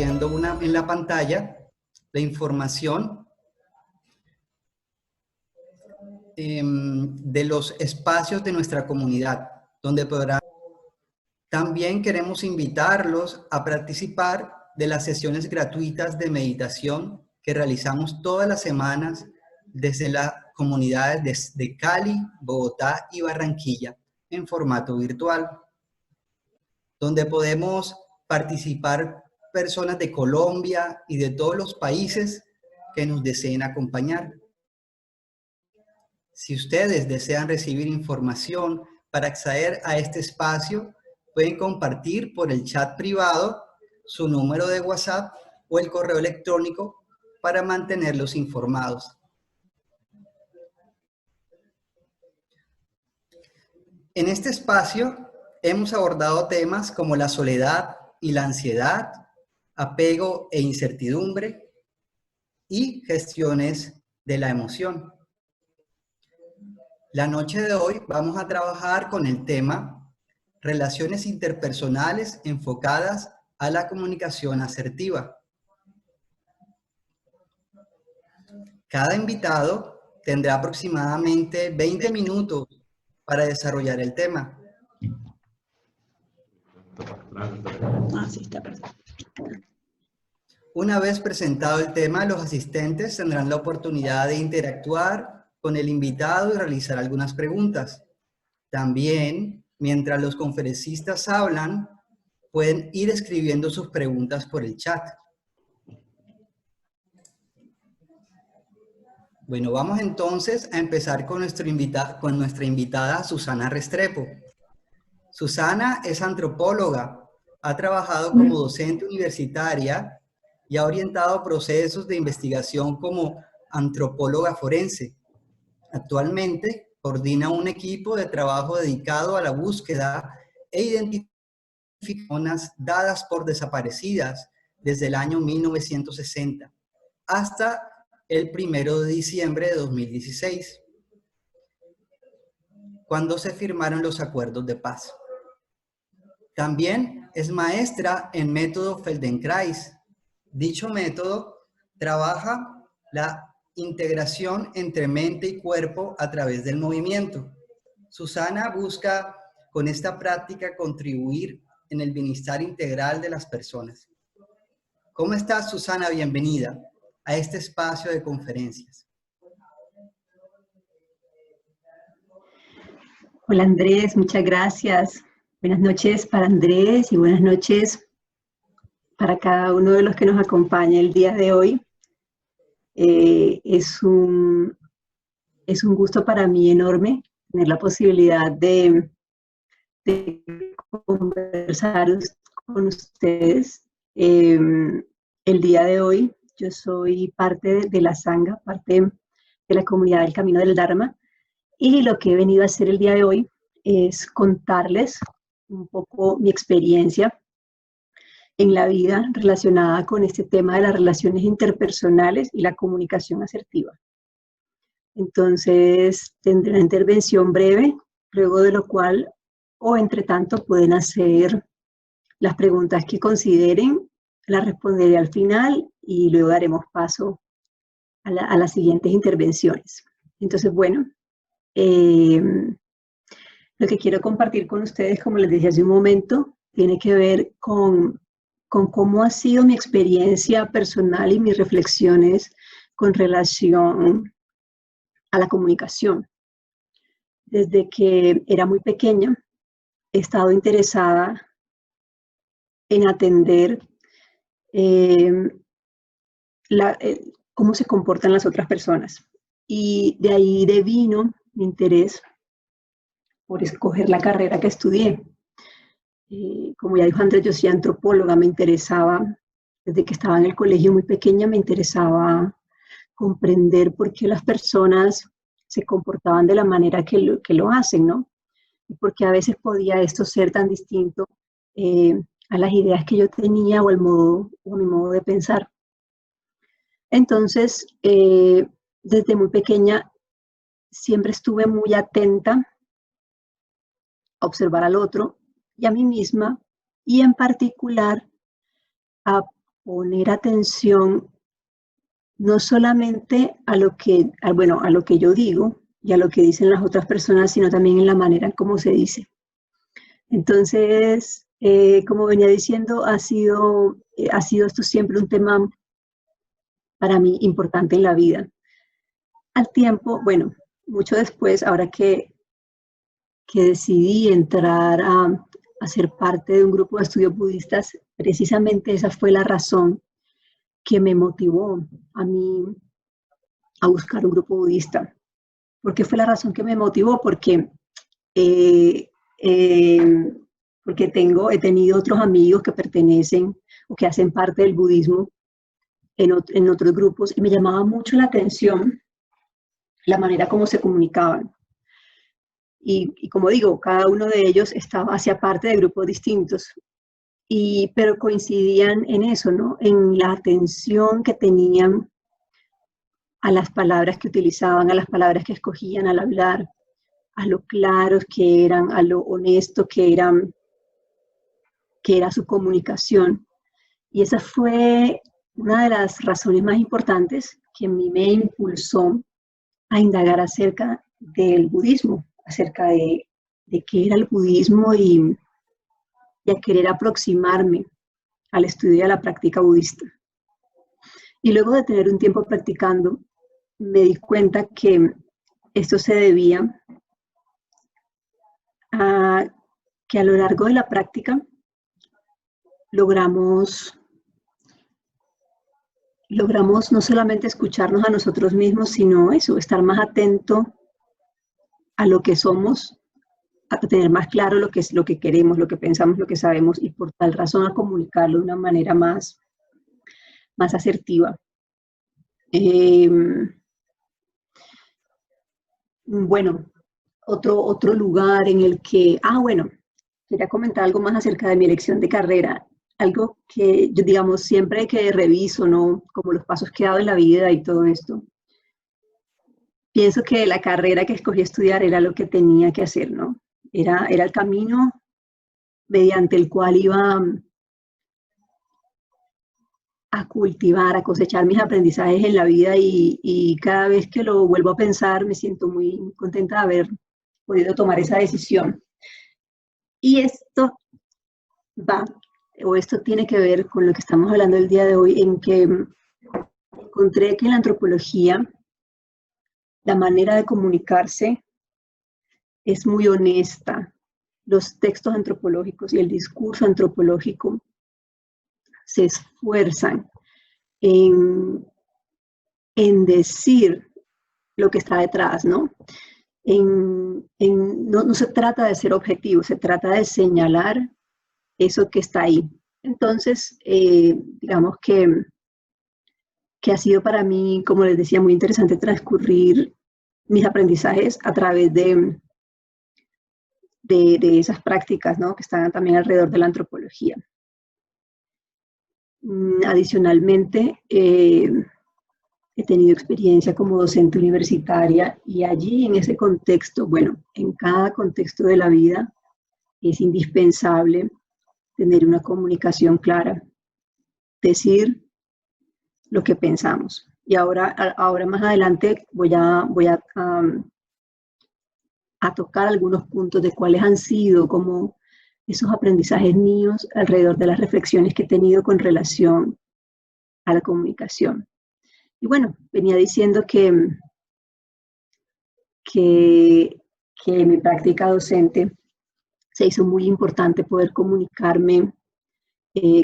viendo en la pantalla la información de los espacios de nuestra comunidad, donde podrán. También queremos invitarlos a participar de las sesiones gratuitas de meditación que realizamos todas las semanas desde las comunidades de Cali, Bogotá y Barranquilla en formato virtual, donde podemos participar personas de Colombia y de todos los países que nos deseen acompañar. Si ustedes desean recibir información para acceder a este espacio, pueden compartir por el chat privado su número de WhatsApp o el correo electrónico para mantenerlos informados. En este espacio hemos abordado temas como la soledad y la ansiedad, apego e incertidumbre y gestiones de la emoción. La noche de hoy vamos a trabajar con el tema relaciones interpersonales enfocadas a la comunicación asertiva. Cada invitado tendrá aproximadamente 20 minutos para desarrollar el tema. Una vez presentado el tema, los asistentes tendrán la oportunidad de interactuar con el invitado y realizar algunas preguntas. También, mientras los conferencistas hablan, pueden ir escribiendo sus preguntas por el chat. Bueno, vamos entonces a empezar con nuestra invitada Susana Restrepo. Susana es antropóloga, ha trabajado como docente universitaria y ha orientado procesos de investigación como antropóloga forense. Actualmente coordina un equipo de trabajo dedicado a la búsqueda e identificación de personas dadas por desaparecidas desde el año 1960 hasta el 1 de diciembre de 2016, cuando se firmaron los acuerdos de paz. También es maestra en método Feldenkrais. Dicho método trabaja la integración entre mente y cuerpo a través del movimiento. Susana busca con esta práctica contribuir en el bienestar integral de las personas. ¿Cómo estás, Susana? Bienvenida a este espacio de conferencias. Hola Andrés, muchas gracias. Buenas noches para Andrés y buenas noches para cada uno de los que nos acompaña el día de hoy. Es un gusto para mí enorme tener la posibilidad de conversar con ustedes. El día de hoy yo soy parte de la Sangha, parte de la comunidad del Camino del Dharma, y lo que he venido a hacer el día de hoy es contarles un poco mi experiencia en la vida relacionada con este tema de las relaciones interpersonales y la comunicación asertiva. Entonces, tendré una intervención breve, luego de lo cual, o entre tanto, pueden hacer las preguntas que consideren, las responderé al final y luego daremos paso a las siguientes intervenciones. Entonces, bueno, lo que quiero compartir con ustedes, como les dije hace un momento, tiene que ver con cómo ha sido mi experiencia personal y mis reflexiones con relación a la comunicación. Desde que era muy pequeña, he estado interesada en atender cómo se comportan las otras personas. Y de ahí devino mi interés por escoger la carrera que estudié. Como ya dijo Andrés, yo soy antropóloga, me interesaba, desde que estaba en el colegio muy pequeña, me interesaba comprender por qué las personas se comportaban de la manera que lo hacen, ¿no? Y por qué a veces podía esto ser tan distinto a las ideas que yo tenía o mi modo de pensar. Entonces, desde muy pequeña siempre estuve muy atenta a observar al otro y a mí misma, y en particular a poner atención no solamente a lo que, bueno, a lo que yo digo y a lo que dicen las otras personas, sino también en la manera en cómo se dice. Entonces, como venía diciendo, ha sido esto siempre un tema para mí importante en la vida. Al tiempo, bueno, mucho después, ahora que decidí entrar a ser parte de un grupo de estudios budistas, precisamente esa fue la razón que me motivó a mí a buscar un grupo budista. ¿Por qué fue la razón que me motivó? Porque he tenido otros amigos que pertenecen o que hacen parte del budismo en otros grupos y me llamaba mucho la atención la manera como se comunicaban. Y como digo, cada uno de ellos hacía parte de grupos distintos, pero coincidían en eso, ¿no? En la atención que tenían a las palabras que utilizaban, a las palabras que escogían al hablar, a lo claros que eran, a lo honesto que era su comunicación. Y esa fue una de las razones más importantes que a mí me impulsó a indagar acerca del budismo, acerca de qué era el budismo y a querer aproximarme al estudio y a la práctica budista. Y luego de tener un tiempo practicando, me di cuenta que esto se debía a que a lo largo de la práctica logramos no solamente escucharnos a nosotros mismos, sino eso, estar más atento a lo que somos, a tener más claro lo que es, lo que queremos, lo que pensamos, lo que sabemos, y por tal razón a comunicarlo de una manera más asertiva. Bueno, otro lugar en el que, bueno, quería comentar algo más acerca de mi elección de carrera. Algo que yo, digamos, siempre que reviso, ¿no? Como los pasos que he dado en la vida y todo esto, pienso que la carrera que escogí estudiar era lo que tenía que hacer, ¿no? Era el camino mediante el cual iba a cultivar, a cosechar mis aprendizajes en la vida y cada vez que lo vuelvo a pensar me siento muy contenta de haber podido tomar esa decisión. Y esto esto tiene que ver con lo que estamos hablando el día de hoy, en que encontré que en la antropología la manera de comunicarse es muy honesta. Los textos antropológicos y el discurso antropológico se esfuerzan en decir lo que está detrás, ¿no? No se trata de ser objetivo, se trata de señalar eso que está ahí. Entonces, digamos que ha sido para mí, como les decía, muy interesante transcurrir mis aprendizajes a través de esas prácticas, ¿no? Que están también alrededor de la antropología. Adicionalmente, he tenido experiencia como docente universitaria y allí en ese contexto, bueno, en cada contexto de la vida es indispensable tener una comunicación clara, decir lo que pensamos. Y ahora más adelante voy a tocar algunos puntos de cuáles han sido como esos aprendizajes míos alrededor de las reflexiones que he tenido con relación a la comunicación. Y bueno, venía diciendo que en mi práctica docente se hizo muy importante poder comunicarme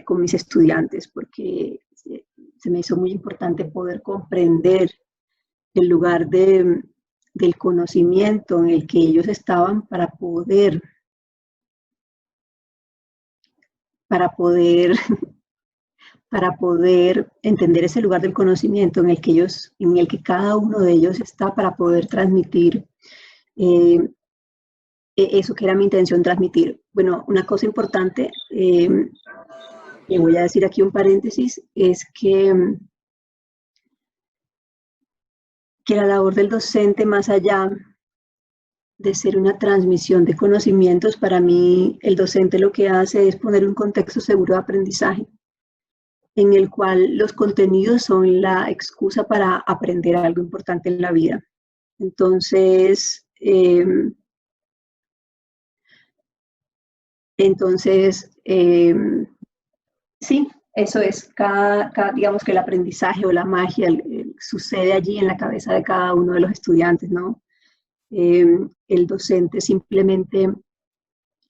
con mis estudiantes, porque se me hizo muy importante poder comprender el lugar del conocimiento en el que ellos estaban para poder entender ese lugar del conocimiento en el que cada uno de ellos está, para poder transmitir eso que era mi intención transmitir. Bueno, una cosa importante, que voy a decir aquí un paréntesis, es que la labor del docente, más allá de ser una transmisión de conocimientos, para mí el docente lo que hace es poner un contexto seguro de aprendizaje. en el cual los contenidos son la excusa para aprender algo importante en la vida. Entonces, sí, eso es, digamos que el aprendizaje o la magia sucede allí en la cabeza de cada uno de los estudiantes, ¿no? El docente simplemente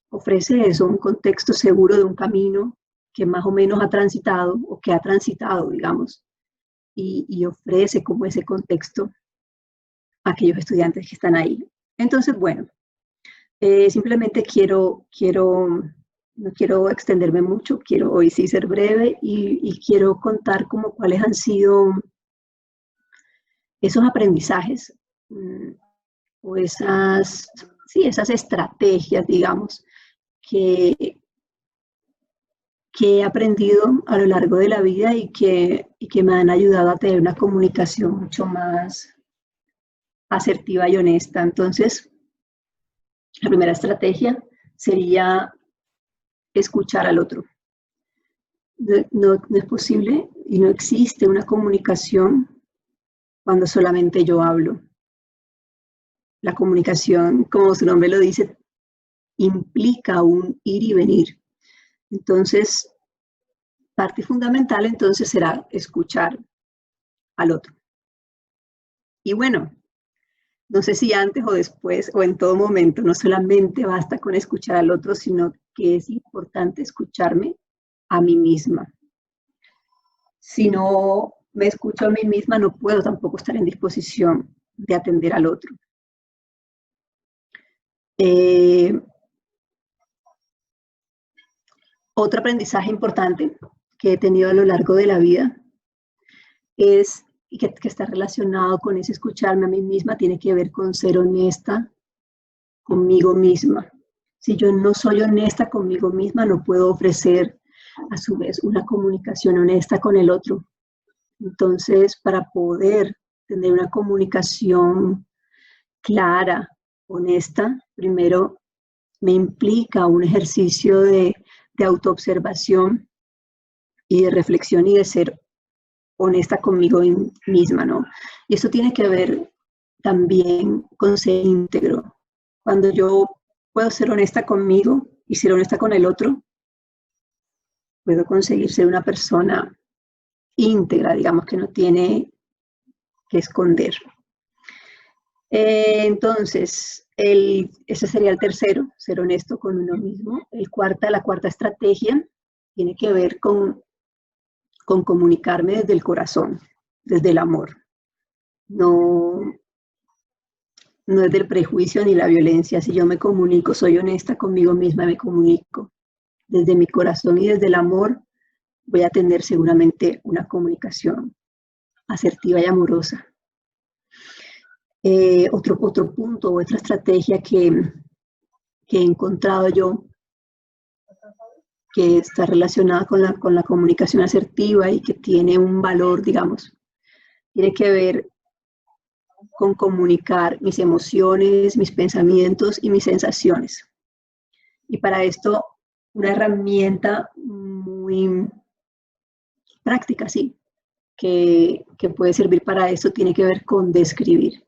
ofrece eso, un contexto seguro de un camino que más o menos ha transitado o que ha transitado, digamos, y ofrece como ese contexto a aquellos estudiantes que están ahí. Entonces, bueno, simplemente no quiero extenderme mucho, quiero hoy sí ser breve y quiero contar como cuáles han sido esos aprendizajes o esas estrategias, digamos, que he aprendido a lo largo de la vida y que me han ayudado a tener una comunicación mucho más asertiva y honesta. Entonces, la primera estrategia sería escuchar al otro. No es posible y no existe una comunicación cuando solamente yo hablo. La comunicación, como su nombre lo dice, implica un ir y venir. Entonces, parte fundamental entonces será escuchar al otro. Y bueno, no sé si antes o después o en todo momento, no solamente basta con escuchar al otro, sino que es importante escucharme a mí misma. Si no me escucho a mí misma, no puedo tampoco estar en disposición de atender al otro. Otro aprendizaje importante que he tenido a lo largo de la vida es, y que está relacionado con ese escucharme a mí misma, tiene que ver con ser honesta conmigo misma. Si yo no soy honesta conmigo misma, no puedo ofrecer a su vez una comunicación honesta con el otro. Entonces, para poder tener una comunicación clara, honesta, primero me implica un ejercicio de autoobservación y de reflexión y de ser honesta conmigo misma, ¿no? Y eso tiene que ver también con ser íntegro. Cuando yo puedo ser honesta conmigo y ser honesta con el otro, puedo conseguir ser una persona íntegra, digamos, que no tiene que esconder. Entonces, ese sería el tercero, ser honesto con uno mismo. La cuarta estrategia tiene que ver con comunicarme desde el corazón, desde el amor. No desde el prejuicio ni la violencia. Si yo me comunico, soy honesta conmigo misma, me comunico desde mi corazón y desde el amor, voy a tener seguramente una comunicación asertiva y amorosa. Otro punto, otra estrategia que he encontrado yo, que está relacionada con la comunicación asertiva y que tiene un valor, digamos, tiene que ver con comunicar mis emociones, mis pensamientos y mis sensaciones. Y para esto, una herramienta muy práctica, sí, que puede servir para esto, tiene que ver con describir.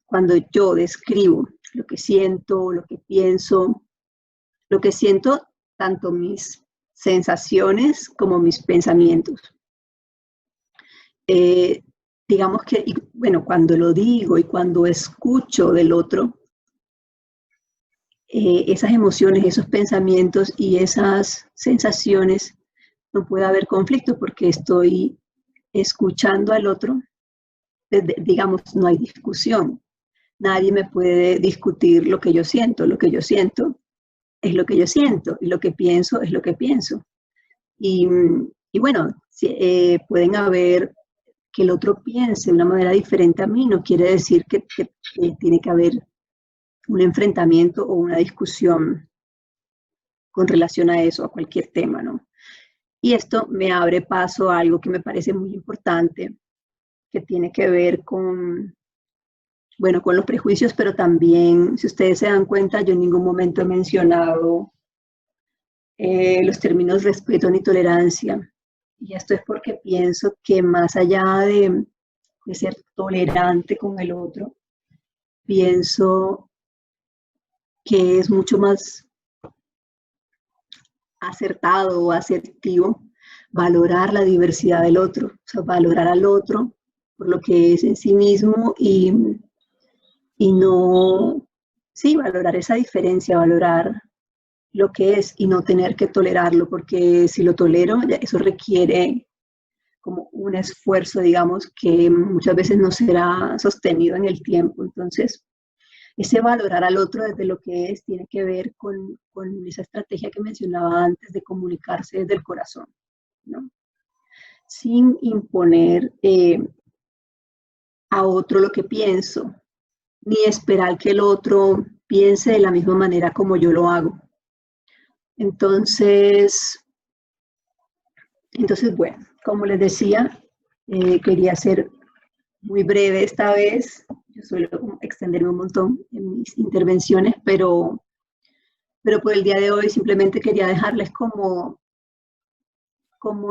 Cuando yo describo lo que siento, lo que pienso, lo que siento, tanto mis sensaciones como mis pensamientos. Digamos que, bueno, cuando lo digo y cuando escucho del otro, esas emociones, esos pensamientos y esas sensaciones, no puede haber conflicto porque estoy escuchando al otro, digamos, no hay discusión. Nadie me puede discutir lo que yo siento. Lo que yo siento es lo que yo siento y lo que pienso es lo que pienso. Y bueno, pueden haber que el otro piense de una manera diferente a mí, no quiere decir que tiene que haber un enfrentamiento o una discusión con relación a eso, a cualquier tema, ¿no? Y esto me abre paso a algo que me parece muy importante, que tiene que ver con los prejuicios, pero también, si ustedes se dan cuenta, yo en ningún momento he mencionado los términos respeto ni tolerancia. Y esto es porque pienso que más allá de ser tolerante con el otro, pienso que es mucho más acertado o asertivo valorar la diversidad del otro, o sea, valorar al otro por lo que es en sí mismo y no, sí, valorar esa diferencia, valorar lo que es y no tener que tolerarlo, porque si lo tolero, eso requiere como un esfuerzo, digamos, que muchas veces no será sostenido en el tiempo. Entonces, ese valorar al otro desde lo que es tiene que ver con esa estrategia que mencionaba antes de comunicarse desde el corazón, ¿no? Sin imponer a otro lo que pienso, ni esperar que el otro piense de la misma manera como yo lo hago. Entonces bueno, como les decía, quería ser muy breve esta vez. Yo suelo extenderme un montón en mis intervenciones, pero por el día de hoy simplemente quería dejarles como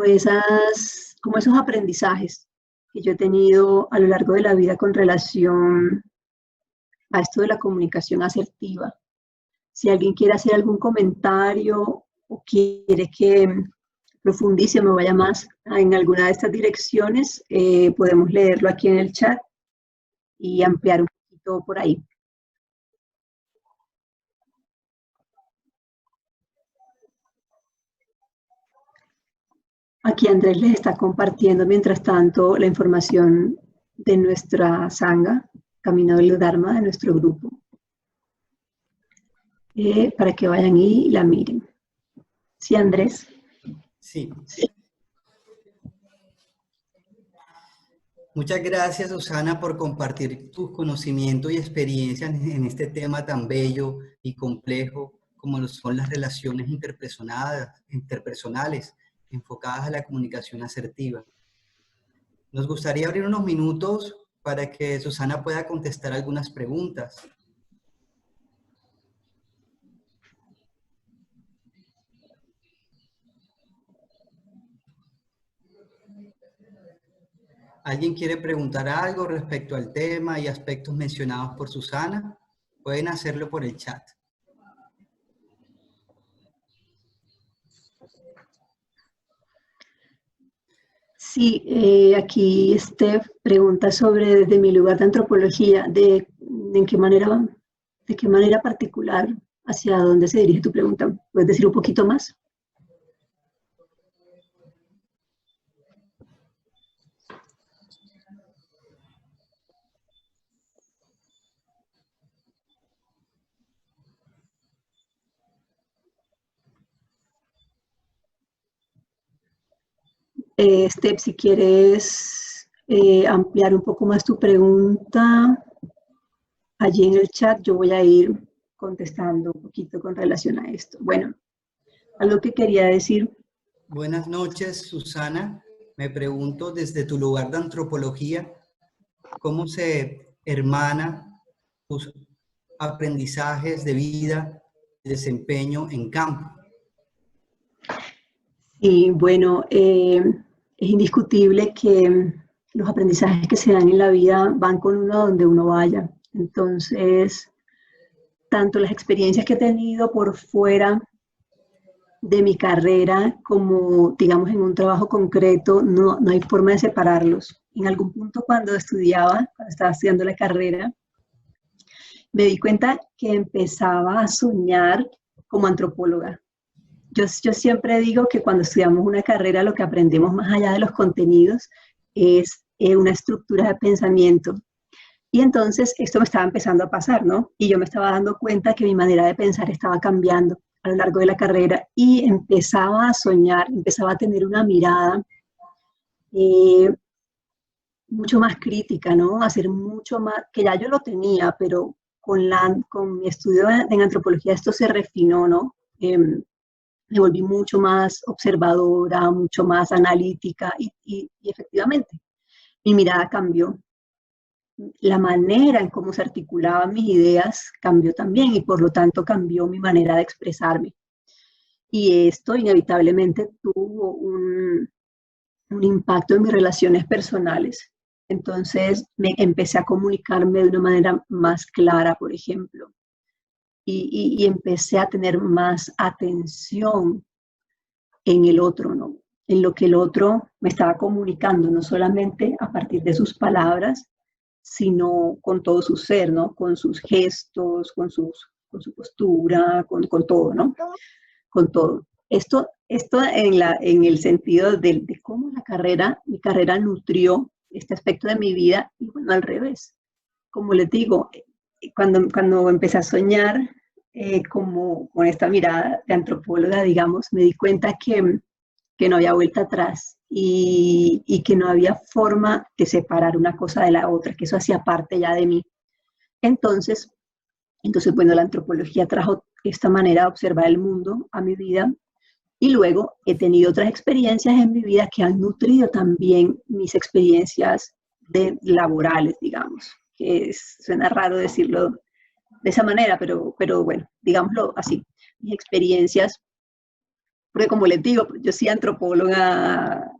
esos aprendizajes que yo he tenido a lo largo de la vida con relación a esto de la comunicación asertiva. Si alguien quiere hacer algún comentario o quiere que profundice o me vaya más en alguna de estas direcciones, podemos leerlo aquí en el chat y ampliar un poquito por ahí. Aquí Andrés les está compartiendo, mientras tanto, la información de nuestra Sangha, Camino del Dharma, de nuestro grupo, para que vayan y la miren. ¿Sí, Andrés? Sí. Muchas gracias, Susana, por compartir tus conocimientos y experiencias en este tema tan bello y complejo como lo son las relaciones interpersonales enfocadas a la comunicación asertiva. Nos gustaría abrir unos minutos para que Susana pueda contestar algunas preguntas. ¿Alguien quiere preguntar algo respecto al tema y aspectos mencionados por Susana? Pueden hacerlo por el chat. Sí, aquí Steph pregunta sobre desde mi lugar de antropología, de qué manera particular, hacia dónde se dirige tu pregunta. ¿Puedes decir un poquito más? Steph, si quieres ampliar un poco más tu pregunta, allí en el chat yo voy a ir contestando un poquito con relación a esto. Bueno, algo que quería decir. Buenas noches, Susana. Me pregunto desde tu lugar de antropología, ¿cómo se hermana tus aprendizajes de vida y desempeño en campo? Y bueno, es indiscutible que los aprendizajes que se dan en la vida van con uno a donde uno vaya. Entonces, tanto las experiencias que he tenido por fuera de mi carrera como, digamos, en un trabajo concreto, no hay forma de separarlos. En algún punto cuando estaba estudiando la carrera, me di cuenta que empezaba a soñar como antropóloga. Yo siempre digo que cuando estudiamos una carrera lo que aprendemos más allá de los contenidos es una estructura de pensamiento. Y entonces esto me estaba empezando a pasar, ¿no? Y yo me estaba dando cuenta que mi manera de pensar estaba cambiando a lo largo de la carrera y empezaba a soñar, empezaba a tener una mirada mucho más crítica, ¿no? A ser mucho más, que ya yo lo tenía, pero con mi estudio en antropología esto se refinó, ¿no? Me volví mucho más observadora, mucho más analítica y efectivamente mi mirada cambió. La manera en cómo se articulaban mis ideas cambió también y por lo tanto cambió mi manera de expresarme. Y esto inevitablemente tuvo un impacto en mis relaciones personales. Entonces me empecé a comunicarme de una manera más clara, por ejemplo, y empecé a tener más atención en el otro, ¿no? En lo que el otro me estaba comunicando, no solamente a partir de sus palabras, sino con todo su ser, ¿no? Con sus gestos, con su postura, con todo, ¿no? Con todo. Esto en el sentido de cómo mi carrera nutrió este aspecto de mi vida, y bueno, al revés. Como les digo, cuando empecé a soñar como con esta mirada de antropóloga, digamos, me di cuenta que no había vuelta atrás y que no había forma de separar una cosa de la otra, que eso hacía parte ya de mí. Entonces, bueno, la antropología trajo esta manera de observar el mundo a mi vida, y luego he tenido otras experiencias en mi vida que han nutrido también mis experiencias laborales, digamos, suena raro decirlo de esa manera, pero bueno, digámoslo así. Mis experiencias, porque como les digo, yo soy antropóloga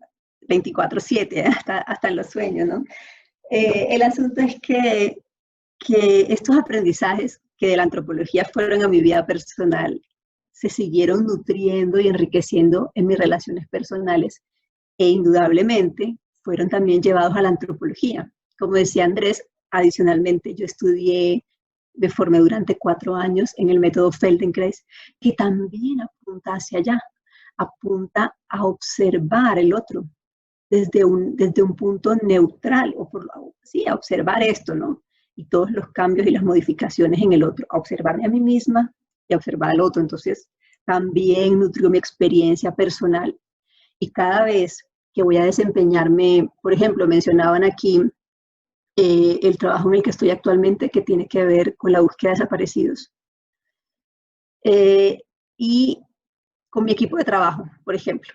24/7, hasta en los sueños, ¿no? El asunto es que estos aprendizajes que de la antropología fueron a mi vida personal se siguieron nutriendo y enriqueciendo en mis relaciones personales, e indudablemente fueron también llevados a la antropología. Como decía Andrés, adicionalmente yo me formé durante 4 años en el método Feldenkrais, que también apunta hacia allá, apunta a observar el otro desde un punto neutral, sí, a observar esto, ¿no? Y todos los cambios y las modificaciones en el otro, a observarme a mí misma y a observar al otro. Entonces, también nutrió mi experiencia personal, y cada vez que voy a desempeñarme, por ejemplo, mencionaban aquí el trabajo en el que estoy actualmente, que tiene que ver con la búsqueda de desaparecidos. Y con mi equipo de trabajo, por ejemplo,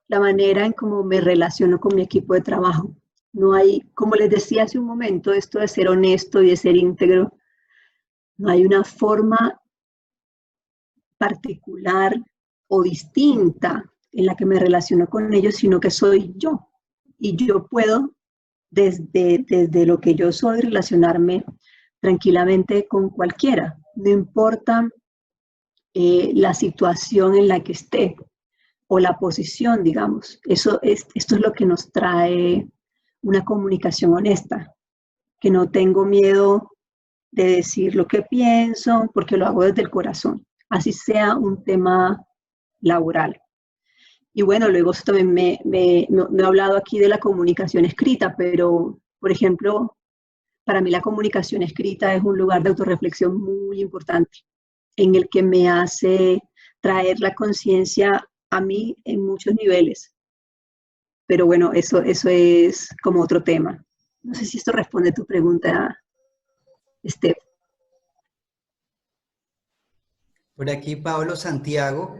la manera en cómo me relaciono con mi equipo de trabajo. No hay, como les decía hace un momento, esto de ser honesto y de ser íntegro, no hay una forma particular o distinta en la que me relaciono con ellos, sino que soy yo. Y yo puedo, desde lo que yo soy, relacionarme tranquilamente con cualquiera, no importa la situación en la que esté o la posición, digamos. Esto es lo que nos trae una comunicación honesta, que no tengo miedo de decir lo que pienso, porque lo hago desde el corazón, así sea un tema laboral. Y bueno, luego también no he hablado aquí de la comunicación escrita, pero, por ejemplo, para mí la comunicación escrita es un lugar de autorreflexión muy importante, en el que me hace traer la conciencia a mí en muchos niveles. Pero bueno, eso es como otro tema. No sé si esto responde a tu pregunta, Steph. Por aquí Pablo Santiago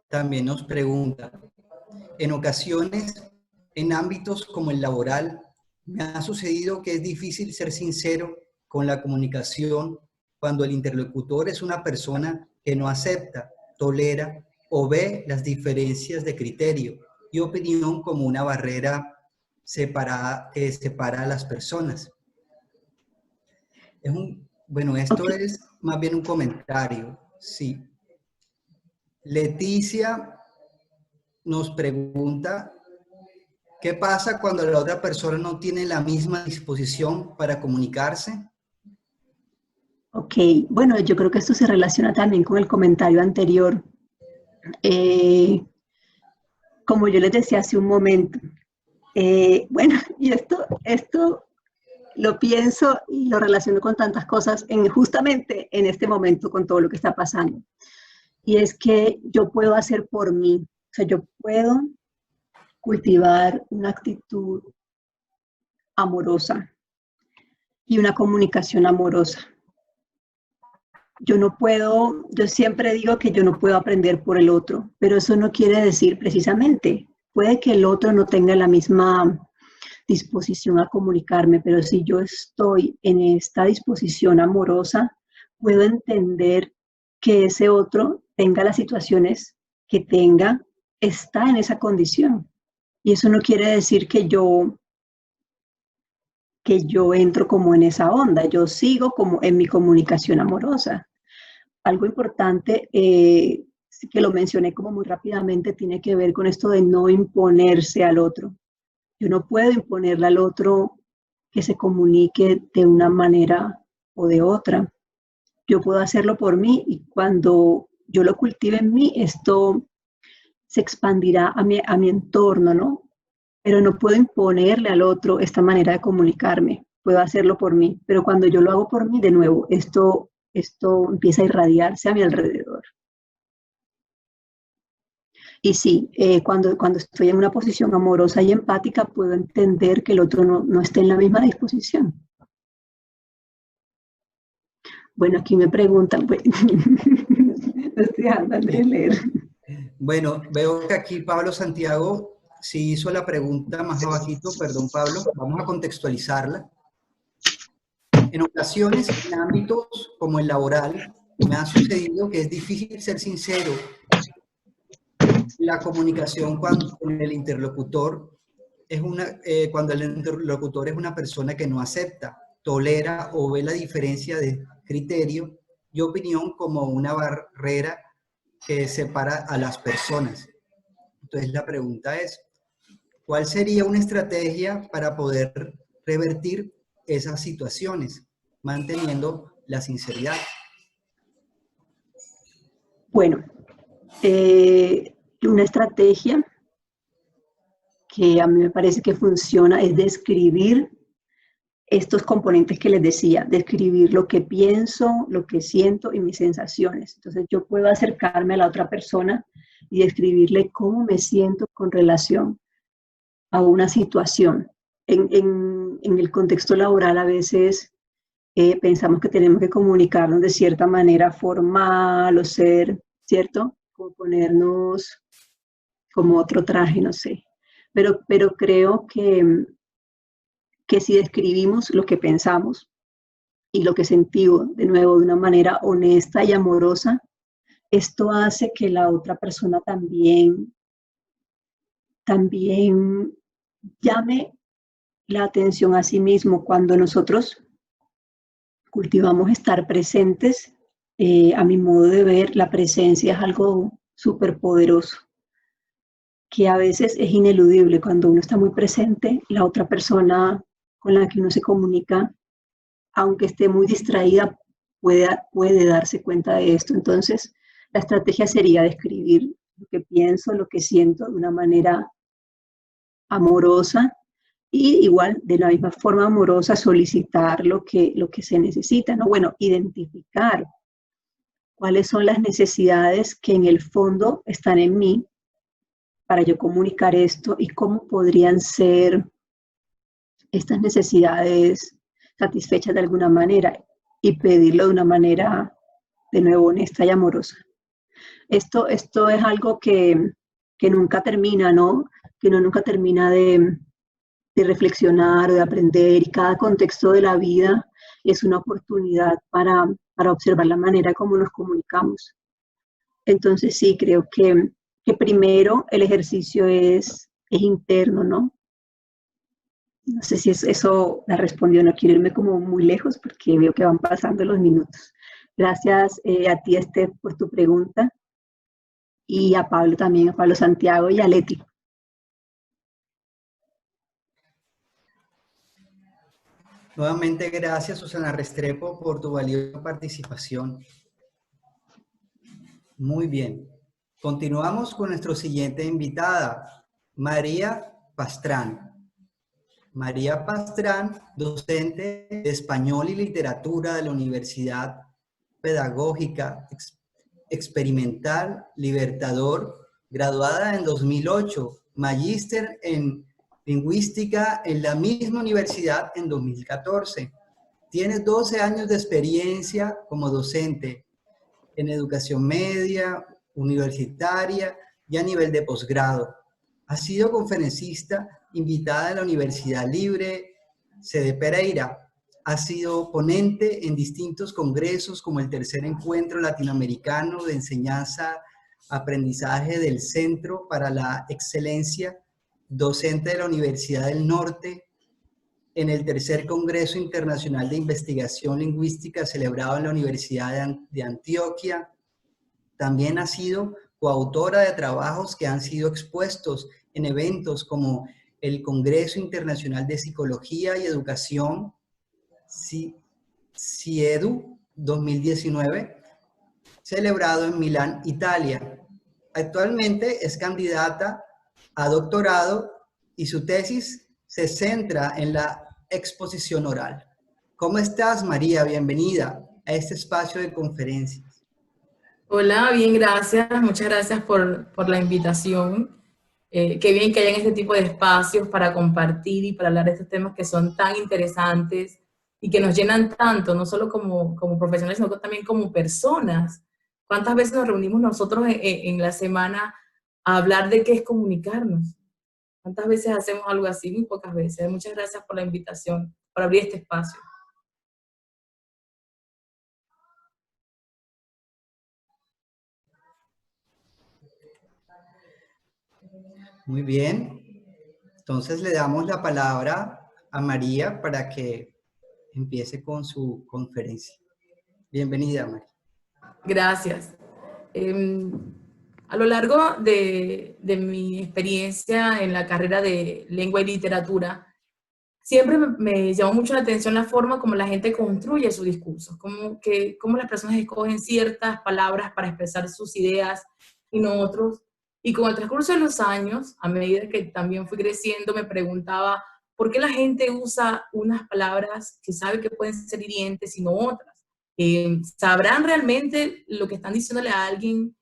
también nos pregunta, en ocasiones, en ámbitos como el laboral, me ha sucedido que es difícil ser sincero con la comunicación cuando el interlocutor es una persona que no acepta, tolera o ve las diferencias de criterio y opinión como una barrera que separa a las personas. Bueno, esto Okay. es más bien un comentario, sí. Leticia nos pregunta, ¿qué pasa cuando la otra persona no tiene la misma disposición para comunicarse? Ok, bueno, yo creo que esto se relaciona también con el comentario anterior. Como yo les decía hace un momento, bueno, y esto lo pienso y lo relaciono con tantas cosas justamente en este momento con todo lo que está pasando. Y es que yo puedo hacer por mí, o sea, yo puedo cultivar una actitud amorosa y una comunicación amorosa. Yo siempre digo que yo no puedo aprender por el otro, pero eso no quiere decir precisamente, puede que el otro no tenga la misma disposición a comunicarme, pero si yo estoy en esta disposición amorosa, puedo entender que ese otro tenga las situaciones que tenga, está en esa condición. Y eso no quiere decir que yo entro como en esa onda, yo sigo como en mi comunicación amorosa. Algo importante, que lo mencioné como muy rápidamente, tiene que ver con esto de no imponerse al otro. Yo no puedo imponerle al otro que se comunique de una manera o de otra. Yo puedo hacerlo por mí y cuando yo lo cultive en mí, esto se expandirá a mi entorno, ¿no? Pero no puedo imponerle al otro esta manera de comunicarme. Puedo hacerlo por mí, pero cuando yo lo hago por mí, de nuevo, esto empieza a irradiarse a mi alrededor. Y sí, cuando estoy en una posición amorosa y empática, puedo entender que el otro no esté en la misma disposición. Bueno, aquí me preguntan, pues, no estoy dejando de leer. Bueno, veo que aquí Pablo Santiago sí hizo la pregunta más abajito, perdón Pablo, vamos a contextualizarla. En ocasiones, en ámbitos como el laboral, me ha sucedido que es difícil ser sincero. La comunicación con el interlocutor es cuando el interlocutor es una persona que no acepta, tolera o ve la diferencia de criterio y opinión como una barrera que separa a las personas. Entonces la pregunta es, ¿cuál sería una estrategia para poder revertir esas situaciones, manteniendo la sinceridad? Bueno, una estrategia que a mí me parece que funciona es describir estos componentes que les decía, describir lo que pienso, lo que siento y mis sensaciones. Entonces yo puedo acercarme a la otra persona y describirle cómo me siento con relación a una situación. En el contexto laboral a veces pensamos que tenemos que comunicarnos de cierta manera formal o ser, ¿cierto? Como ponernos como otro traje, no sé. Pero creo que si describimos lo que pensamos y lo que sentimos, de nuevo, de una manera honesta y amorosa, esto hace que la otra persona también llame la atención a sí mismo. Cuando nosotros cultivamos estar presentes, a mi modo de ver, la presencia es algo súper poderoso, que a veces es ineludible. Cuando uno está muy presente, la otra persona con la que uno se comunica, aunque esté muy distraída, puede darse cuenta de esto. Entonces, la estrategia sería describir lo que pienso, lo que siento de una manera amorosa y igual de la misma forma amorosa solicitar lo que se necesita, ¿no? Bueno, identificar cuáles son las necesidades que en el fondo están en mí para yo comunicar esto y cómo podrían ser estas necesidades satisfechas de alguna manera y pedirlo de una manera, de nuevo, honesta y amorosa. Esto es algo que nunca termina, ¿no? Que uno nunca termina de reflexionar, de aprender, y cada contexto de la vida es una oportunidad para observar la manera como nos comunicamos. Entonces sí, creo que primero el ejercicio es interno, ¿no? No sé si eso la respondió, no quiero irme como muy lejos porque veo que van pasando los minutos. Gracias a ti, Esther, por tu pregunta y a Pablo también, a Pablo Santiago y a Leti. Nuevamente, gracias Susana Restrepo por tu valiosa participación. Muy bien. Continuamos con nuestra siguiente invitada, María Pastrán. María Pastrán, docente de Español y Literatura de la Universidad Pedagógica Experimental Libertador, graduada en 2008, magíster en Lingüística en la misma universidad en 2014. Tiene 12 años de experiencia como docente en educación media, universitaria y a nivel de posgrado. Ha sido conferencista invitada a la Universidad Libre Sede Pereira. Ha sido ponente en distintos congresos como el tercer encuentro latinoamericano de enseñanza aprendizaje del Centro para la Excelencia docente de la Universidad del Norte, en el tercer Congreso Internacional de Investigación Lingüística celebrado en la Universidad de Antioquia. También ha sido coautora de trabajos que han sido expuestos en eventos como el Congreso Internacional de Psicología y Educación, CIEDU 2019, celebrado en Milán, Italia. Actualmente es candidata a doctorado y su tesis se centra en la exposición oral. ¿Cómo estás, María? Bienvenida a este espacio de conferencias. Hola, bien, gracias. Muchas gracias por la invitación. Qué bien que hayan este tipo de espacios para compartir y para hablar de estos temas que son tan interesantes y que nos llenan tanto, no solo como profesionales, sino también como personas. ¿Cuántas veces nos reunimos nosotros en la semana a hablar de qué es comunicarnos? ¿Cuántas veces hacemos algo así? Muy pocas veces. Muchas gracias por la invitación, por abrir este espacio. Muy bien. Entonces le damos la palabra a María para que empiece con su conferencia. Bienvenida, María. Gracias. A lo largo de mi experiencia en la carrera de lengua y literatura, siempre me llamó mucho la atención la forma como la gente construye sus discursos, cómo las personas escogen ciertas palabras para expresar sus ideas y no otros. Y con el transcurso de los años, a medida que también fui creciendo, me preguntaba por qué la gente usa unas palabras que sabe que pueden ser hirientes y no otras. ¿Sabrán realmente lo que están diciéndole a alguien?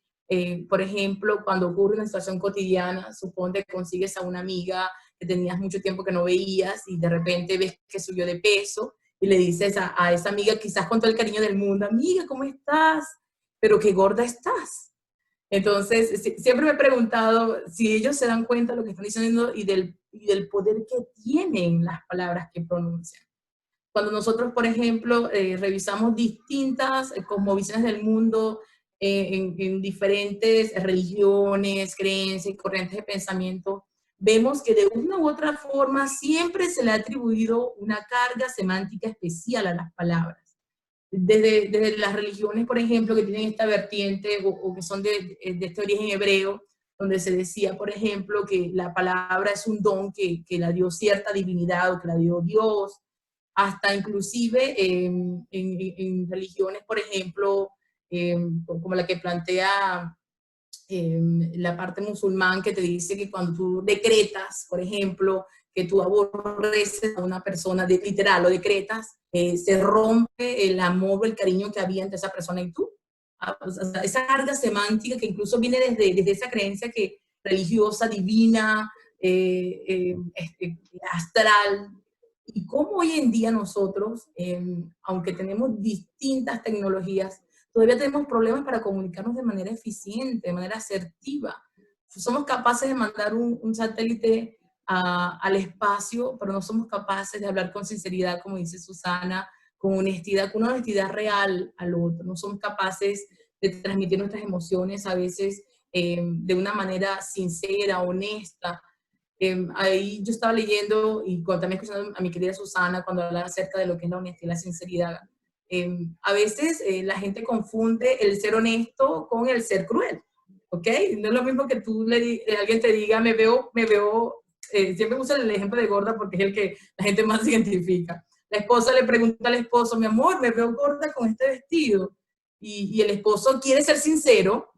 Por ejemplo, cuando ocurre una situación cotidiana, suponte que consigues a una amiga que tenías mucho tiempo que no veías y de repente ves que subió de peso y le dices a esa amiga, quizás con todo el cariño del mundo, amiga, ¿cómo estás? Pero qué gorda estás. Entonces, siempre me he preguntado si ellos se dan cuenta de lo que están diciendo y del poder que tienen las palabras que pronuncian. Cuando nosotros, por ejemplo, revisamos distintas cosmovisiones del mundo en diferentes religiones, creencias y corrientes de pensamiento, vemos que de una u otra forma siempre se le ha atribuido una carga semántica especial a las palabras. Desde las religiones, por ejemplo, que tienen esta vertiente o que son de este origen hebreo, donde se decía, por ejemplo, que la palabra es un don que la dio cierta divinidad o que la dio Dios, hasta inclusive en religiones, por ejemplo, como la que plantea la parte musulmán, que te dice que cuando tú decretas, por ejemplo, que tú aborreces a una persona, literal, lo decretas, se rompe el amor o el cariño que había entre esa persona y tú. O sea, esa carga semántica que incluso viene desde esa creencia que religiosa, divina, astral, y cómo hoy en día nosotros, aunque tenemos distintas tecnologías, todavía tenemos problemas para comunicarnos de manera eficiente, de manera asertiva. Somos capaces de mandar un satélite al espacio, pero no somos capaces de hablar con sinceridad, como dice Susana, con una honestidad real al otro. No somos capaces de transmitir nuestras emociones a veces de una manera sincera, honesta. Ahí yo estaba leyendo y también escuchando a mi querida Susana cuando hablaba acerca de lo que es la honestidad y la sinceridad. A veces la gente confunde el ser honesto con el ser cruel, ¿ok? No es lo mismo que alguien te diga, siempre uso el ejemplo de gorda porque es el que la gente más se identifica. La esposa le pregunta al esposo, mi amor, me veo gorda con este vestido. Y el esposo quiere ser sincero,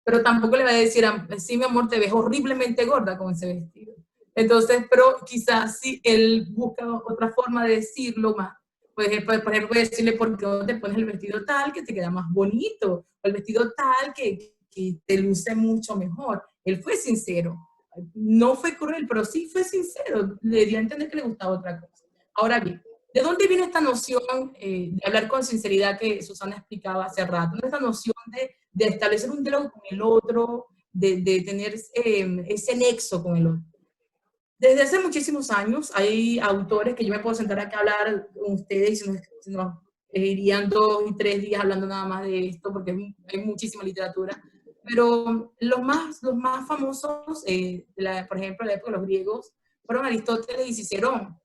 pero tampoco le va a decir, sí, mi amor, te ves horriblemente gorda con ese vestido. Entonces, pero quizás si él busca otra forma de decirlo más, pues, por ejemplo, puede decirle, ¿por qué no te pones el vestido tal que te queda más bonito? O el vestido tal que te luce mucho mejor. Él fue sincero. No fue cruel, pero sí fue sincero. Le dio a entender que le gustaba otra cosa. Ahora bien, ¿de dónde viene esta noción de hablar con sinceridad que Susana explicaba hace rato? Esta noción de establecer un diálogo con el otro, de tener ese nexo con el otro. Desde hace muchísimos años hay autores que yo me puedo sentar acá a hablar con ustedes y irían 2 y 3 días hablando nada más de esto porque hay muchísima literatura. Pero los más famosos, por ejemplo, en la época de los griegos, fueron Aristóteles y Cicerón,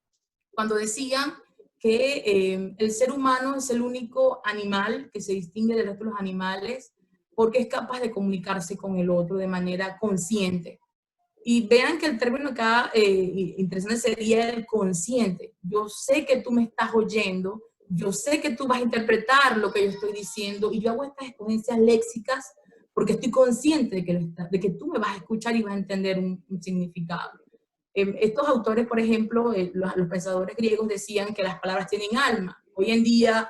cuando decían que el ser humano es el único animal que se distingue del resto de los animales porque es capaz de comunicarse con el otro de manera consciente. Y vean que el término acá interesante sería el consciente. Yo sé que tú me estás oyendo, yo sé que tú vas a interpretar lo que yo estoy diciendo, y yo hago estas escogencias léxicas porque estoy consciente de que tú me vas a escuchar y vas a entender un significado. Estos autores, por ejemplo, los pensadores griegos decían que las palabras tienen alma. Hoy en día,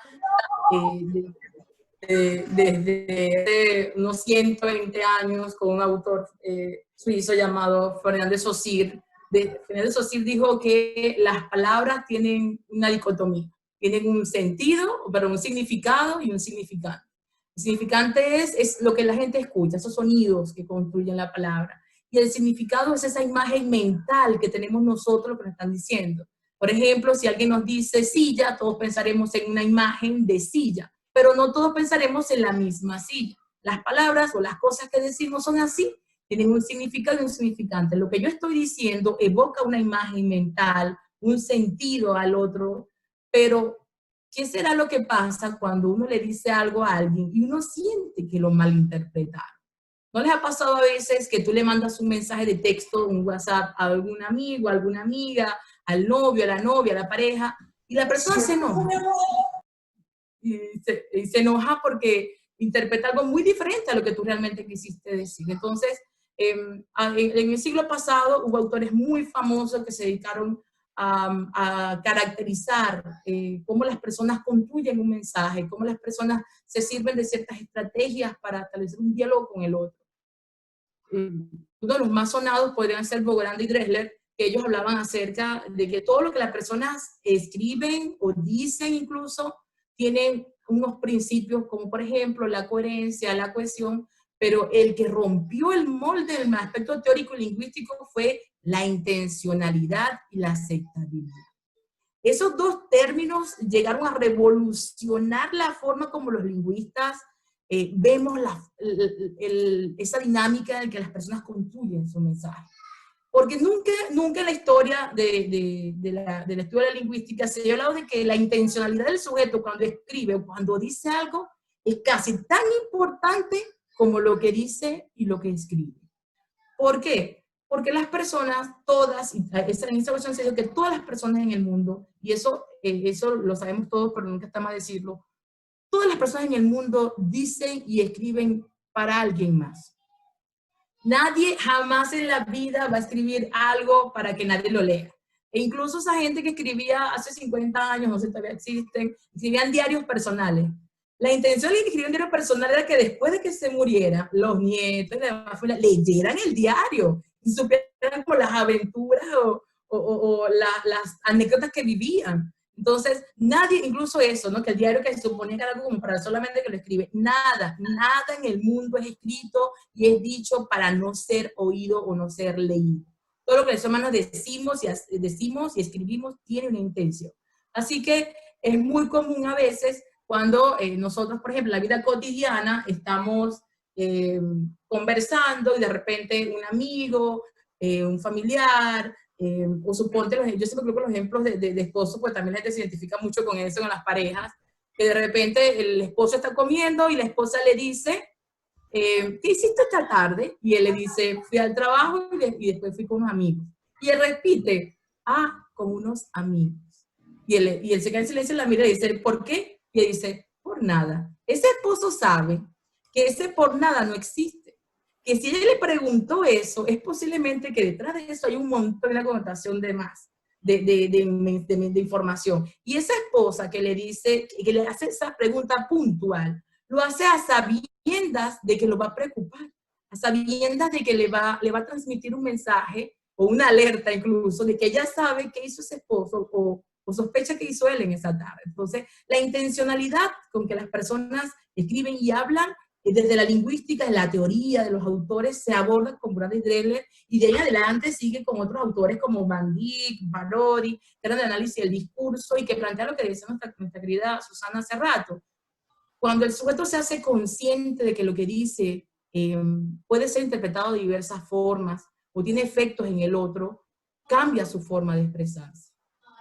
desde unos 120 años, con un autor suizo llamado Fernand Saussure. Fernand Saussure dijo que las palabras tienen una dicotomía, tienen un sentido, pero un significado y un significante. El significante es lo que la gente escucha, esos sonidos que construyen la palabra. Y el significado es esa imagen mental que tenemos nosotros que nos están diciendo. Por ejemplo, si alguien nos dice silla, todos pensaremos en una imagen de silla, pero no todos pensaremos en la misma silla. Las palabras o las cosas que decimos son así, tienen un significado y un significante. Lo que yo estoy diciendo evoca una imagen mental, un sentido al otro, pero ¿qué será lo que pasa cuando uno le dice algo a alguien y uno siente que lo malinterpretaron? ¿No les ha pasado a veces que tú le mandas un mensaje de texto, un WhatsApp a algún amigo, a alguna amiga, al novio, a la novia, a la pareja, y la persona se enoja? Y se enoja porque interpreta algo muy diferente a lo que tú realmente quisiste decir. Entonces, en el siglo pasado hubo autores muy famosos que se dedicaron a caracterizar cómo las personas construyen un mensaje, cómo las personas se sirven de ciertas estrategias para establecer un diálogo con el otro. Uno de los más sonados podrían ser Bogrand y Dressler, que ellos hablaban acerca de que todo lo que las personas escriben o dicen incluso tienen unos principios como por ejemplo la coherencia, la cohesión, pero el que rompió el molde del aspecto teórico y lingüístico fue la intencionalidad y la aceptabilidad. Esos dos términos llegaron a revolucionar la forma como los lingüistas vemos esa dinámica en que las personas construyen su mensaje. Porque nunca en la historia del estudio de la lingüística se ha hablado de que la intencionalidad del sujeto cuando escribe o cuando dice algo es casi tan importante como lo que dice y lo que escribe. ¿Por qué? Porque las personas, todas, y esa información se dice que todas las personas en el mundo, y eso lo sabemos todos, pero nunca está mal decirlo, todas las personas en el mundo dicen y escriben para alguien más. Nadie jamás en la vida va a escribir algo para que nadie lo lea. E incluso esa gente que escribía hace 50 años, no sé si todavía existen, escribían diarios personales. La intención de escribir un diario personal era que después de que se muriera, los nietos y la demás familia leyeran el diario y supieran por las aventuras o las anécdotas que vivían. Entonces, nadie, incluso eso, ¿no? Que el diario que se supone que era algo como para solamente que lo escribe, nada en el mundo es escrito y es dicho para no ser oído o no ser leído. Todo lo que los humanos decimos y escribimos tiene una intención. Así que es muy común a veces cuando nosotros, por ejemplo, en la vida cotidiana estamos conversando y de repente un amigo, un familiar, o suponte, yo siempre creo que los ejemplos de esposos, pues también la gente se identifica mucho con eso en las parejas, que de repente el esposo está comiendo y la esposa le dice, ¿qué hiciste esta tarde? Y él le dice, fui al trabajo y después fui con unos amigos. Y él repite, con unos amigos. Y él se queda en silencio y la mira y dice, ¿por qué? Y él dice, por nada. Ese esposo sabe que ese por nada no existe. Que si ella le preguntó eso, es posiblemente que detrás de eso hay un montón, una connotación de más, de información. Y esa esposa que le dice, que le hace esa pregunta puntual, lo hace a sabiendas de que lo va a preocupar, a sabiendas de que le va a transmitir un mensaje o una alerta incluso, de que ella sabe qué hizo ese esposo o sospecha que hizo él en esa tarde. Entonces, la intencionalidad con que las personas escriben y hablan desde la lingüística, en la teoría de los autores, se aborda con Bogrand y Dressler, y de ahí adelante sigue con otros autores como Van Dyck, Valori, que eran de análisis del discurso y que plantean lo que decía nuestra querida Susana hace rato. Cuando el sujeto se hace consciente de que lo que dice puede ser interpretado de diversas formas o tiene efectos en el otro, cambia su forma de expresarse.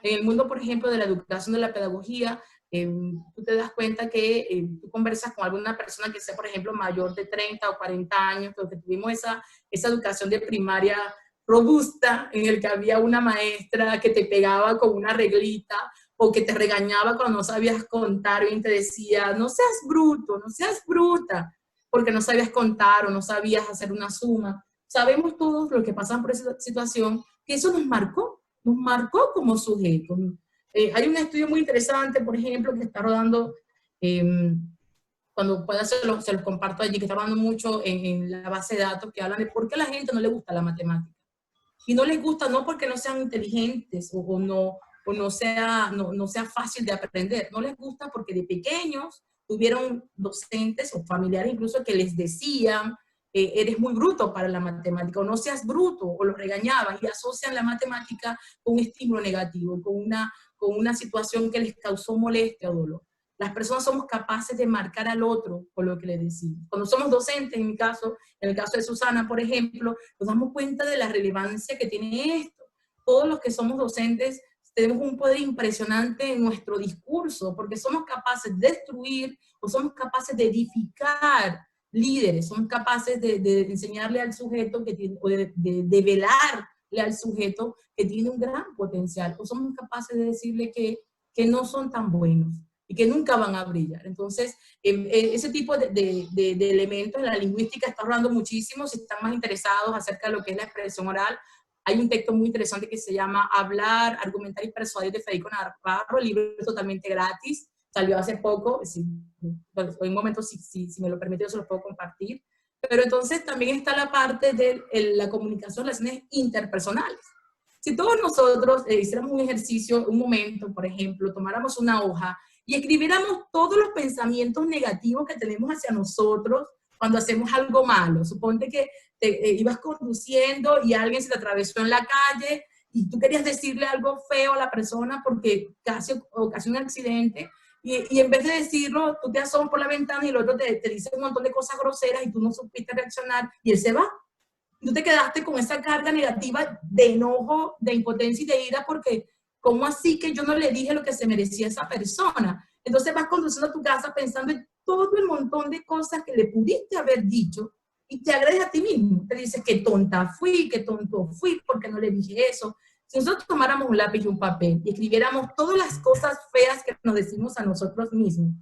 En el mundo, por ejemplo, de la educación, de la pedagogía, tú te das cuenta que tú conversas con alguna persona que sea, por ejemplo, mayor de 30 o 40 años, porque tuvimos esa educación de primaria robusta, en el que había una maestra que te pegaba con una reglita, o que te regañaba cuando no sabías contar, y te decía, no seas bruto, no seas bruta, porque no sabías contar o no sabías hacer una suma. Sabemos todos los que pasan por esa situación, que eso nos marcó como sujetos. Hay un estudio muy interesante, por ejemplo, que está rodando, cuando pueda se los comparto allí, que está rodando mucho en la base de datos, que hablan de por qué a la gente no le gusta la matemática. Y no les gusta no porque no sean inteligentes o no sea fácil de aprender, no les gusta porque de pequeños tuvieron docentes o familiares incluso que les decían, eres muy bruto para la matemática, o no seas bruto, o los regañaban, y asocian la matemática con un estímulo negativo, con una situación que les causó molestia o dolor. Las personas somos capaces de marcar al otro con lo que le decimos. Cuando somos docentes, en mi caso, en el caso de Susana, por ejemplo, nos damos cuenta de la relevancia que tiene esto. Todos los que somos docentes tenemos un poder impresionante en nuestro discurso, porque somos capaces de destruir o somos capaces de edificar líderes, somos capaces de enseñarle al sujeto que tiene, o de velarle al sujeto que tiene un gran potencial, o somos capaces de decirle que no son tan buenos y que nunca van a brillar. Entonces, ese tipo de elementos en la lingüística está hablando muchísimo. Si están más interesados acerca de lo que es la expresión oral, hay un texto muy interesante que se llama Hablar, Argumentar y Persuadir, de Federico Navarro. El libro es totalmente gratis, salió hace poco. En un momento, si me lo permite, yo se lo puedo compartir. Pero entonces también está la parte de la comunicación, las relaciones interpersonales. Si todos nosotros hiciéramos un ejercicio, un momento, por ejemplo, tomáramos una hoja y escribiéramos todos los pensamientos negativos que tenemos hacia nosotros cuando hacemos algo malo. Suponte que ibas conduciendo y alguien se te atravesó en la calle y tú querías decirle algo feo a la persona porque casi ocasionó un accidente, y en vez de decirlo, tú te asomas por la ventana y el otro te dice un montón de cosas groseras y tú no supiste reaccionar y él se va. Tú te quedaste con esa carga negativa de enojo, de impotencia y de ira porque ¿cómo así que yo no le dije lo que se merecía a esa persona? Entonces vas conduciendo a tu casa pensando en todo el montón de cosas que le pudiste haber dicho y te agredes a ti mismo. Te dices qué tonta fui, qué tonto fui, porque no le dije eso. Si nosotros tomáramos un lápiz y un papel y escribiéramos todas las cosas feas que nos decimos a nosotros mismos,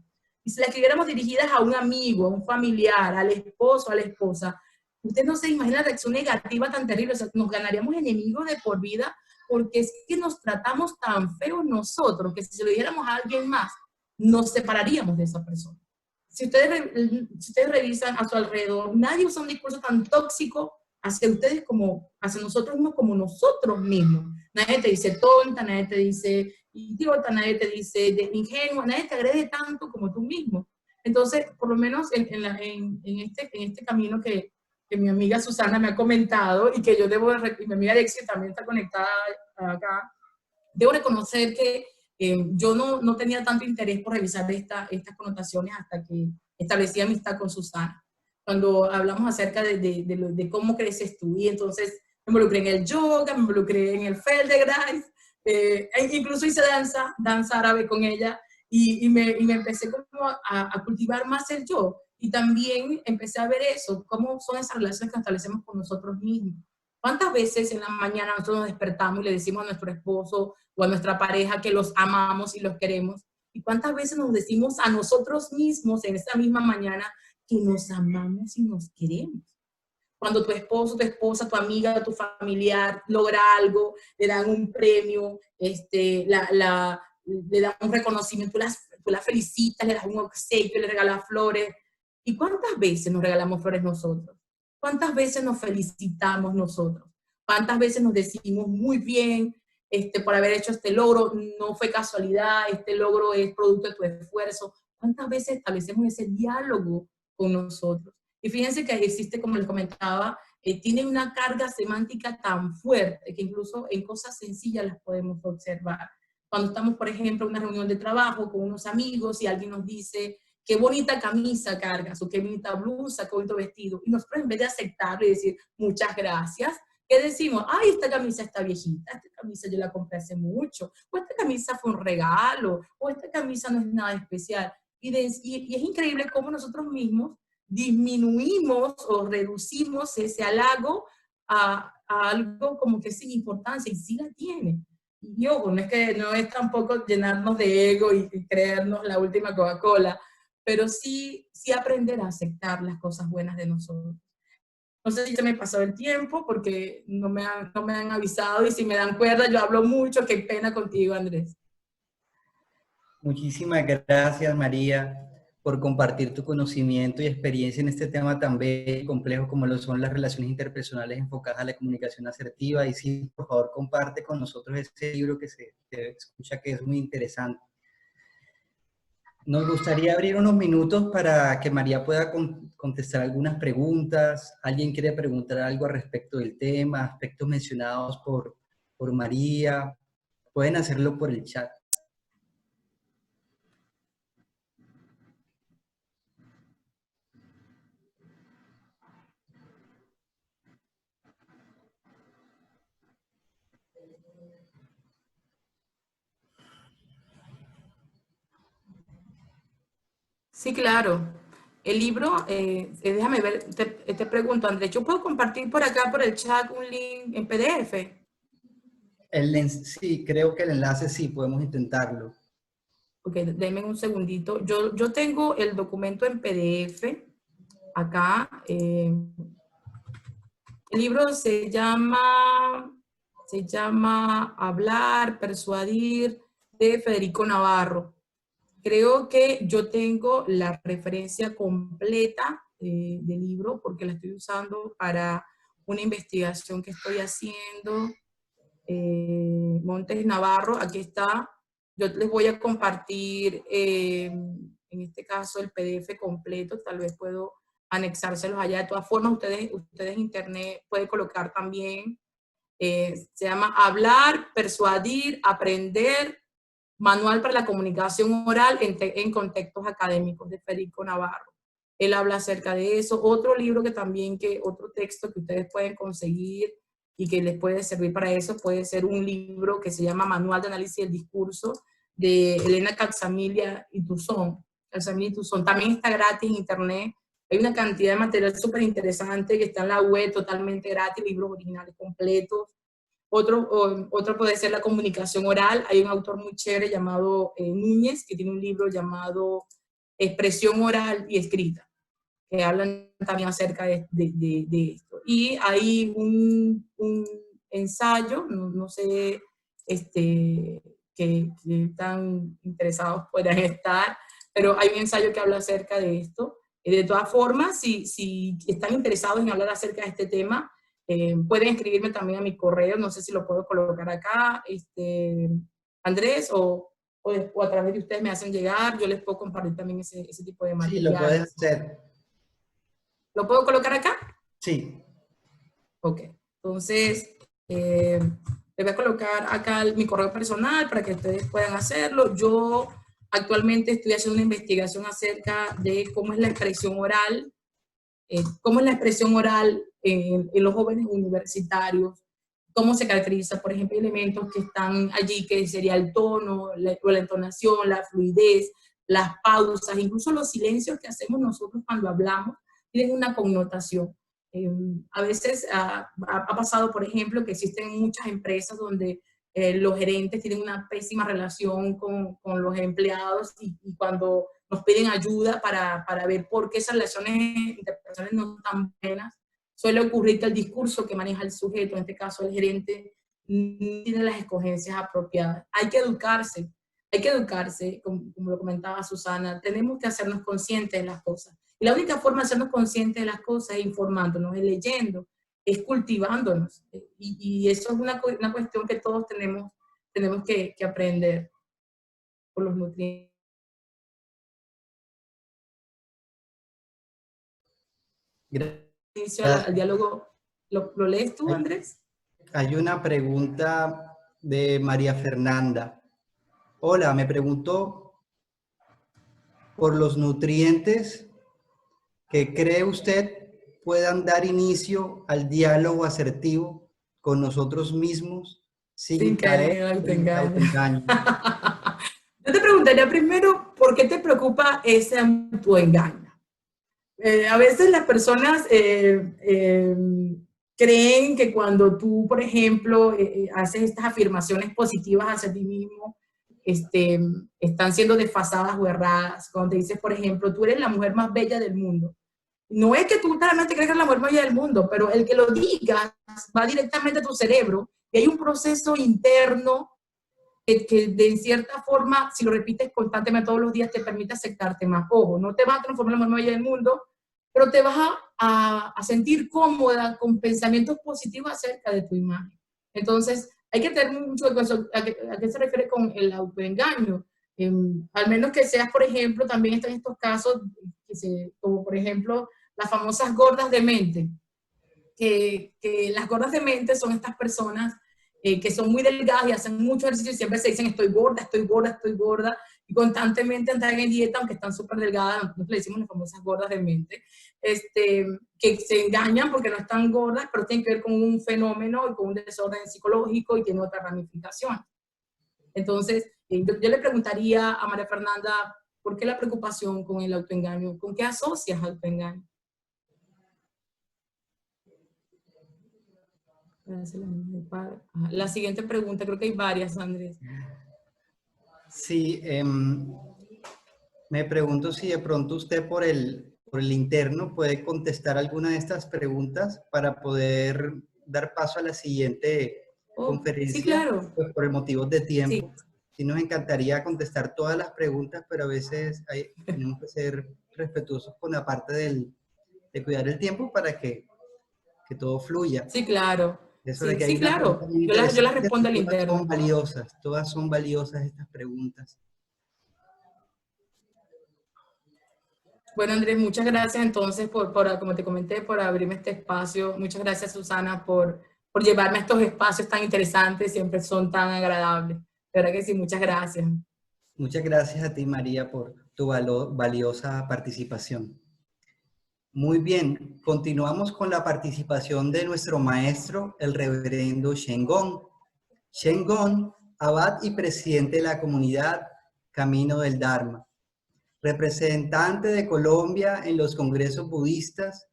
y si las escribiéramos dirigidas a un amigo, a un familiar, al esposo, a la esposa, usted no se imagina la reacción negativa tan terrible. O sea, nos ganaríamos enemigos de por vida, porque es que nos tratamos tan feos nosotros, que si se lo dijéramos a alguien más, nos separaríamos de esa persona. Si ustedes revisan a su alrededor, nadie usa un discurso tan tóxico hacia ustedes como hacia nosotros mismos, como nosotros mismos. Nadie te dice tonta, nadie te dice idiota, nadie te dice ingenua, nadie te agrede tanto como tú mismo. Entonces, por lo menos en este camino que mi amiga Susana me ha comentado y que yo y mi amiga Alexia también está conectada acá, debo reconocer que yo no tenía tanto interés por revisar estas connotaciones hasta que establecí amistad con Susana. Cuando hablamos acerca de cómo creces tú, y entonces me involucré en el yoga, me involucré en el Feldenkrais, incluso hice danza árabe con ella, y me empecé como a cultivar más el yo. Y también empecé a ver eso, cómo son esas relaciones que establecemos con nosotros mismos. ¿Cuántas veces en la mañana nosotros nos despertamos y le decimos a nuestro esposo o a nuestra pareja que los amamos y los queremos? ¿Y cuántas veces nos decimos a nosotros mismos en esa misma mañana que nos amamos y nos queremos? Cuando tu esposo, tu esposa, tu amiga, tu familiar logra algo, le dan un premio, le dan un reconocimiento, tú la felicitas, le das un obsequio, le regalas flores. ¿Y cuántas veces nos regalamos flores nosotros? ¿Cuántas veces nos felicitamos nosotros? ¿Cuántas veces nos decimos muy bien por haber hecho este logro? No fue casualidad, este logro es producto de tu esfuerzo. ¿Cuántas veces establecemos ese diálogo con nosotros? Y fíjense que existe, como les comentaba, tiene una carga semántica tan fuerte que incluso en cosas sencillas las podemos observar. Cuando estamos, por ejemplo, en una reunión de trabajo con unos amigos y alguien nos dice, qué bonita camisa cargas, o qué bonita blusa, qué bonito vestido. Y nosotros en vez de aceptarlo y decir muchas gracias, ¿qué decimos? Ay, esta camisa está viejita, esta camisa yo la compré hace mucho, o esta camisa fue un regalo, o esta camisa no es nada especial. Y es increíble cómo nosotros mismos disminuimos o reducimos ese halago a algo como que sin importancia, y sí la tiene. Y ojo, no es tampoco llenarnos de ego y creernos la última Coca-Cola, pero sí aprender a aceptar las cosas buenas de nosotros. No sé si se me pasó el tiempo porque no me han avisado, y si me dan cuerda yo hablo mucho. Qué pena contigo, Andrés. Muchísimas gracias, María, por compartir tu conocimiento y experiencia en este tema tan bello y complejo como lo son las relaciones interpersonales enfocadas a la comunicación asertiva. Y sí, por favor, comparte con nosotros este libro que se escucha que es muy interesante. Nos gustaría abrir unos minutos para que María pueda contestar algunas preguntas. ¿Alguien quiere preguntar algo al respecto del tema, aspectos mencionados por María? Pueden hacerlo por el chat. Sí, claro. El libro, déjame ver, te pregunto, Andrés, ¿yo puedo compartir por acá, por el chat, un link en PDF? Sí, creo que el enlace sí, podemos intentarlo. Ok, denme un segundito. Yo tengo el documento en PDF acá. El libro se llama Hablar, Persuadir, de Federico Navarro. Creo que yo tengo la referencia completa del libro porque la estoy usando para una investigación que estoy haciendo. Montes Navarro, aquí está. Yo les voy a compartir, en este caso, el PDF completo. Tal vez puedo anexárselos allá. De todas formas, ustedes en internet pueden colocar también, se llama Hablar, Persuadir, Aprender, Manual para la Comunicación Oral en Contextos Académicos, de Federico Navarro. Él habla acerca de eso. Otro libro otro texto que ustedes pueden conseguir y que les puede servir para eso, puede ser un libro que se llama Manual de Análisis del Discurso, de Elena Calzamilla y Tuzón. También está gratis en internet. Hay una cantidad de material súper interesante que está en la web, totalmente gratis, libros originales completos. Otro puede ser la comunicación oral. Hay un autor muy chévere llamado Núñez, que tiene un libro llamado Expresión Oral y Escrita, que hablan también acerca de esto. Y hay un ensayo, no sé qué tan interesados puedan estar, pero hay un ensayo que habla acerca de esto. De todas formas, si están interesados en hablar acerca de este tema, pueden escribirme también a mi correo, no sé si lo puedo colocar acá, Andrés, o a través de ustedes me hacen llegar, yo les puedo compartir también ese tipo de material. Sí, lo puedes hacer. ¿Lo puedo colocar acá? Sí. Ok, entonces le voy a colocar acá mi correo personal para que ustedes puedan hacerlo. Yo actualmente estoy haciendo una investigación acerca de cómo es la expresión oral, en los jóvenes universitarios, cómo se caracteriza, por ejemplo, elementos que están allí, que sería el tono, la entonación, la fluidez, las pausas, incluso los silencios que hacemos nosotros cuando hablamos, tienen una connotación. A veces ha pasado, por ejemplo, que existen muchas empresas donde los gerentes tienen una pésima relación con los empleados y cuando nos piden ayuda para ver por qué esas relaciones interpersonales no están buenas, suele ocurrir que el discurso que maneja el sujeto, en este caso el gerente, no tiene las escogencias apropiadas. Hay que educarse, como lo comentaba Susana, tenemos que hacernos conscientes de las cosas. Y la única forma de hacernos conscientes de las cosas es informándonos, es leyendo, es cultivándonos. Y eso es una cuestión que todos tenemos que aprender por los nutrientes. Inicio al diálogo. ¿Lo lees tú, Andrés? Hay una pregunta de María Fernanda. Hola, me preguntó por los nutrientes que cree usted puedan dar inicio al diálogo asertivo con nosotros mismos sin caer en el en el autoengaño. autoengaño. Yo te preguntaría primero, ¿por qué te preocupa ese autoengaño? A veces las personas creen que cuando tú, por ejemplo, haces estas afirmaciones positivas hacia ti mismo, están siendo desfasadas o erradas. Cuando te dices, por ejemplo, tú eres la mujer más bella del mundo. No es que tú realmente creas que eres la mujer más bella del mundo, pero el que lo digas va directamente a tu cerebro y hay un proceso interno que de cierta forma, si lo repites constantemente todos los días, te permite aceptarte más. Ojo, no te vas a transformar en la mujer más bella del mundo, pero te vas a sentir cómoda con pensamientos positivos acerca de tu imagen. Entonces, hay que tener mucho cuidado a qué se refiere con el autoengaño. Al menos que seas, por ejemplo, también están estos casos, como por ejemplo, las famosas gordas de mente. Que las gordas de mente son estas personas que son muy delgadas y hacen mucho ejercicio y siempre se dicen estoy gorda, estoy gorda, estoy gorda, y constantemente andan en dieta, aunque están súper delgadas, nosotros le decimos las famosas gordas de mente, que se engañan porque no están gordas, pero tienen que ver con un fenómeno y con un desorden psicológico y tiene otra ramificación. Entonces, yo le preguntaría a María Fernanda, ¿por qué la preocupación con el autoengaño? ¿Con qué asocias autoengaño? La siguiente pregunta, creo que hay varias, Andrés. Sí, me pregunto si de pronto usted por el interno puede contestar alguna de estas preguntas para poder dar paso a la siguiente conferencia, sí, claro. pues por motivos de tiempo. Sí. Sí nos encantaría contestar todas las preguntas, pero a veces tenemos que ser respetuosos con la parte de cuidar el tiempo para que todo fluya. Sí, claro. Eso de que hay Sí, una claro. pregunta muy Yo la interesante, respondo al todas interno. son valiosas estas preguntas. Bueno, Andrés, muchas gracias entonces como te comenté, por abrirme este espacio. Muchas gracias, Susana, por llevarme a estos espacios tan interesantes, siempre son tan agradables. De verdad que sí, muchas gracias. Muchas gracias a ti, María, por tu valiosa participación. Muy bien, continuamos con la participación de nuestro maestro, el reverendo Shengon. Shengon, abad y presidente de la comunidad Camino del Dharma, representante de Colombia en los congresos budistas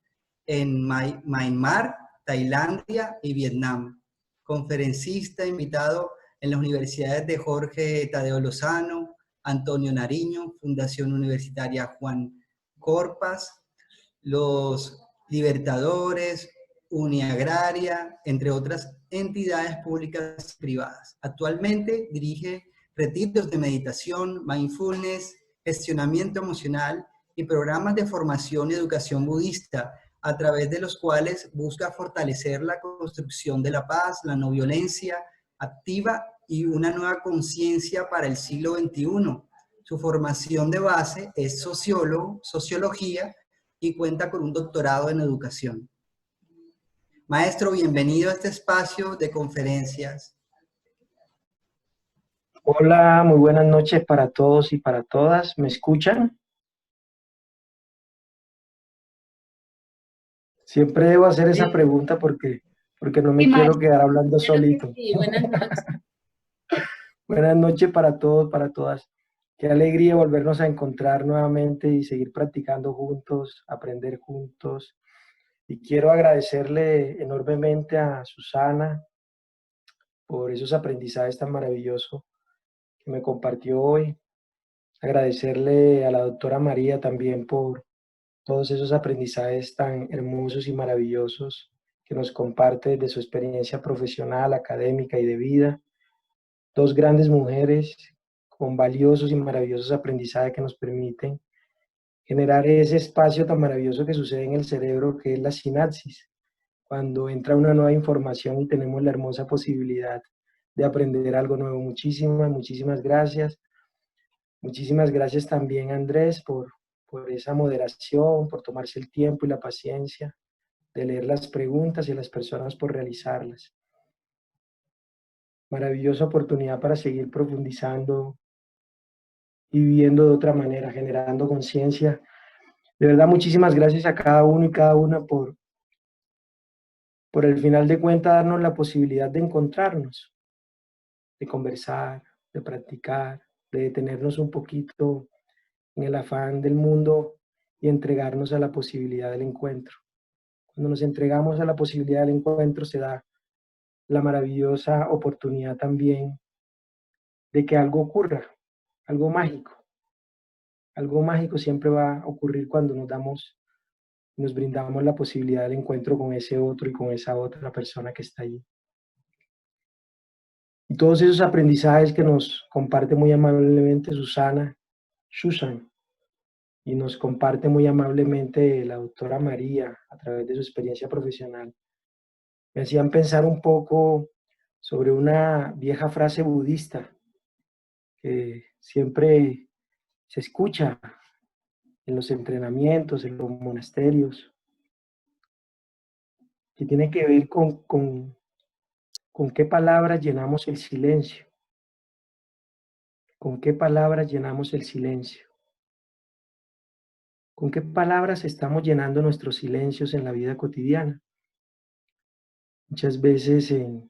en Myanmar, Tailandia y Vietnam, conferencista invitado en las universidades de Jorge Tadeo Lozano, Antonio Nariño, Fundación Universitaria Juan Corpas, los Libertadores, Uniagraria, entre otras entidades públicas y privadas. Actualmente dirige retiros de meditación, mindfulness, gestionamiento emocional y programas de formación y educación budista, a través de los cuales busca fortalecer la construcción de la paz, la no violencia activa y una nueva conciencia para el siglo XXI. Su formación de base es sociología, y cuenta con un doctorado en educación. Maestro, bienvenido a este espacio de conferencias. Hola, muy buenas noches para todos y para todas. ¿Me escuchan? Siempre debo hacer esa pregunta porque no me quiero quedar hablando solito. Sí, buenas noches. Buenas noches para todos, para todas. Qué alegría volvernos a encontrar nuevamente y seguir practicando juntos, aprender juntos. Y quiero agradecerle enormemente a Susana por esos aprendizajes tan maravillosos que me compartió hoy. Agradecerle a la doctora María también por todos esos aprendizajes tan hermosos y maravillosos que nos comparte de su experiencia profesional, académica y de vida. Dos grandes mujeres con valiosos y maravillosos aprendizajes que nos permiten generar ese espacio tan maravilloso que sucede en el cerebro, que es la sinapsis, cuando entra una nueva información y tenemos la hermosa posibilidad de aprender algo nuevo. Muchísimas gracias. Muchísimas gracias también, Andrés, por esa moderación, por tomarse el tiempo y la paciencia de leer las preguntas y a las personas por realizarlas. Maravillosa oportunidad para seguir profundizando y viviendo de otra manera, generando conciencia. De verdad, muchísimas gracias a cada uno y cada una por al final de cuentas darnos la posibilidad de encontrarnos, de conversar, de practicar, de detenernos un poquito en el afán del mundo y entregarnos a la posibilidad del encuentro. Cuando nos entregamos a la posibilidad del encuentro se da la maravillosa oportunidad también de que algo ocurra, algo mágico. Algo mágico siempre va a ocurrir cuando nos brindamos la posibilidad del encuentro con ese otro y con esa otra persona que está allí. Y todos esos aprendizajes que nos comparte muy amablemente Susan, y nos comparte muy amablemente la doctora María a través de su experiencia profesional, me hacían pensar un poco sobre una vieja frase budista que siempre se escucha en los entrenamientos, en los monasterios, que tiene que ver con qué palabras llenamos el silencio, con qué palabras llenamos el silencio, con qué palabras estamos llenando nuestros silencios en la vida cotidiana. Muchas veces en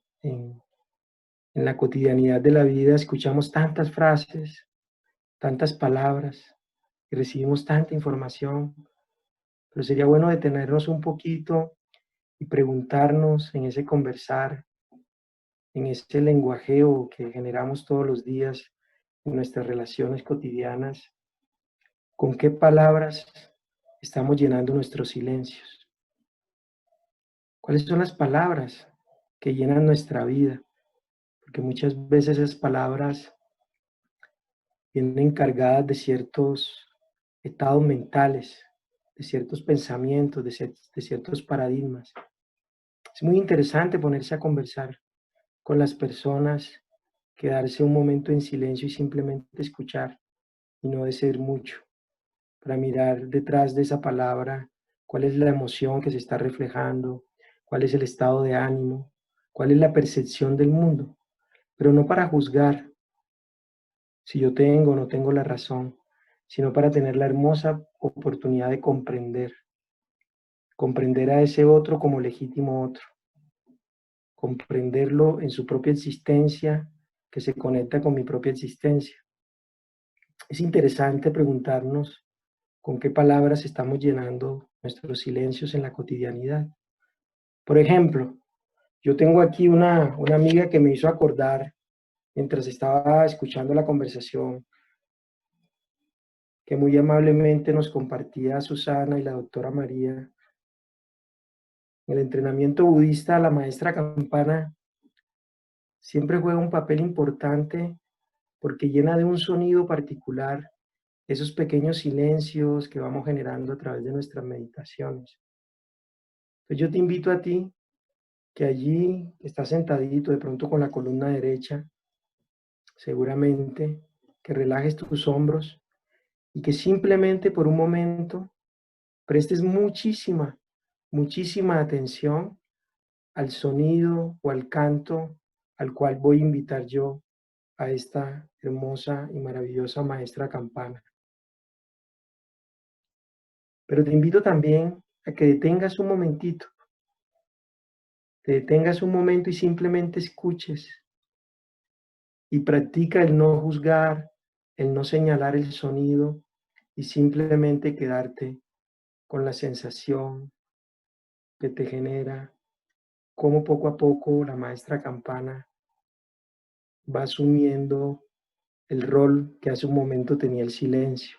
la cotidianidad de la vida escuchamos tantas frases, tantas palabras, y recibimos tanta información, pero sería bueno detenernos un poquito y preguntarnos en ese conversar, en ese lenguajeo que generamos todos los días en nuestras relaciones cotidianas, con qué palabras estamos llenando nuestros silencios. ¿Cuáles son las palabras que llenan nuestra vida? Porque muchas veces esas palabras vienen cargadas de ciertos estados mentales, de ciertos pensamientos, de ciertos paradigmas. Es muy interesante ponerse a conversar con las personas, quedarse un momento en silencio y simplemente escuchar y no decir mucho, para mirar detrás de esa palabra cuál es la emoción que se está reflejando, cuál es el estado de ánimo, cuál es la percepción del mundo, pero no para juzgar si yo tengo o no tengo la razón, sino para tener la hermosa oportunidad de comprender a ese otro como legítimo otro, comprenderlo en su propia existencia que se conecta con mi propia existencia. Es interesante preguntarnos con qué palabras estamos llenando nuestros silencios en la cotidianidad. Por ejemplo, yo tengo aquí una amiga que me hizo acordar, mientras estaba escuchando la conversación, que muy amablemente nos compartía Susana y la doctora María. En el entrenamiento budista, la maestra campana siempre juega un papel importante porque llena de un sonido particular esos pequeños silencios que vamos generando a través de nuestras meditaciones. Entonces yo te invito a ti, que allí estás sentadito, de pronto con la columna derecha, seguramente, que relajes tus hombros y que simplemente por un momento prestes muchísima atención al sonido o al canto al cual voy a invitar yo a esta hermosa y maravillosa maestra campana. Pero te invito también a que detengas un momentito, te detengas un momento y simplemente escuches y practica el no juzgar, el no señalar el sonido y simplemente quedarte con la sensación que te genera cómo poco a poco la maestra campana va asumiendo el rol que hace un momento tenía el silencio.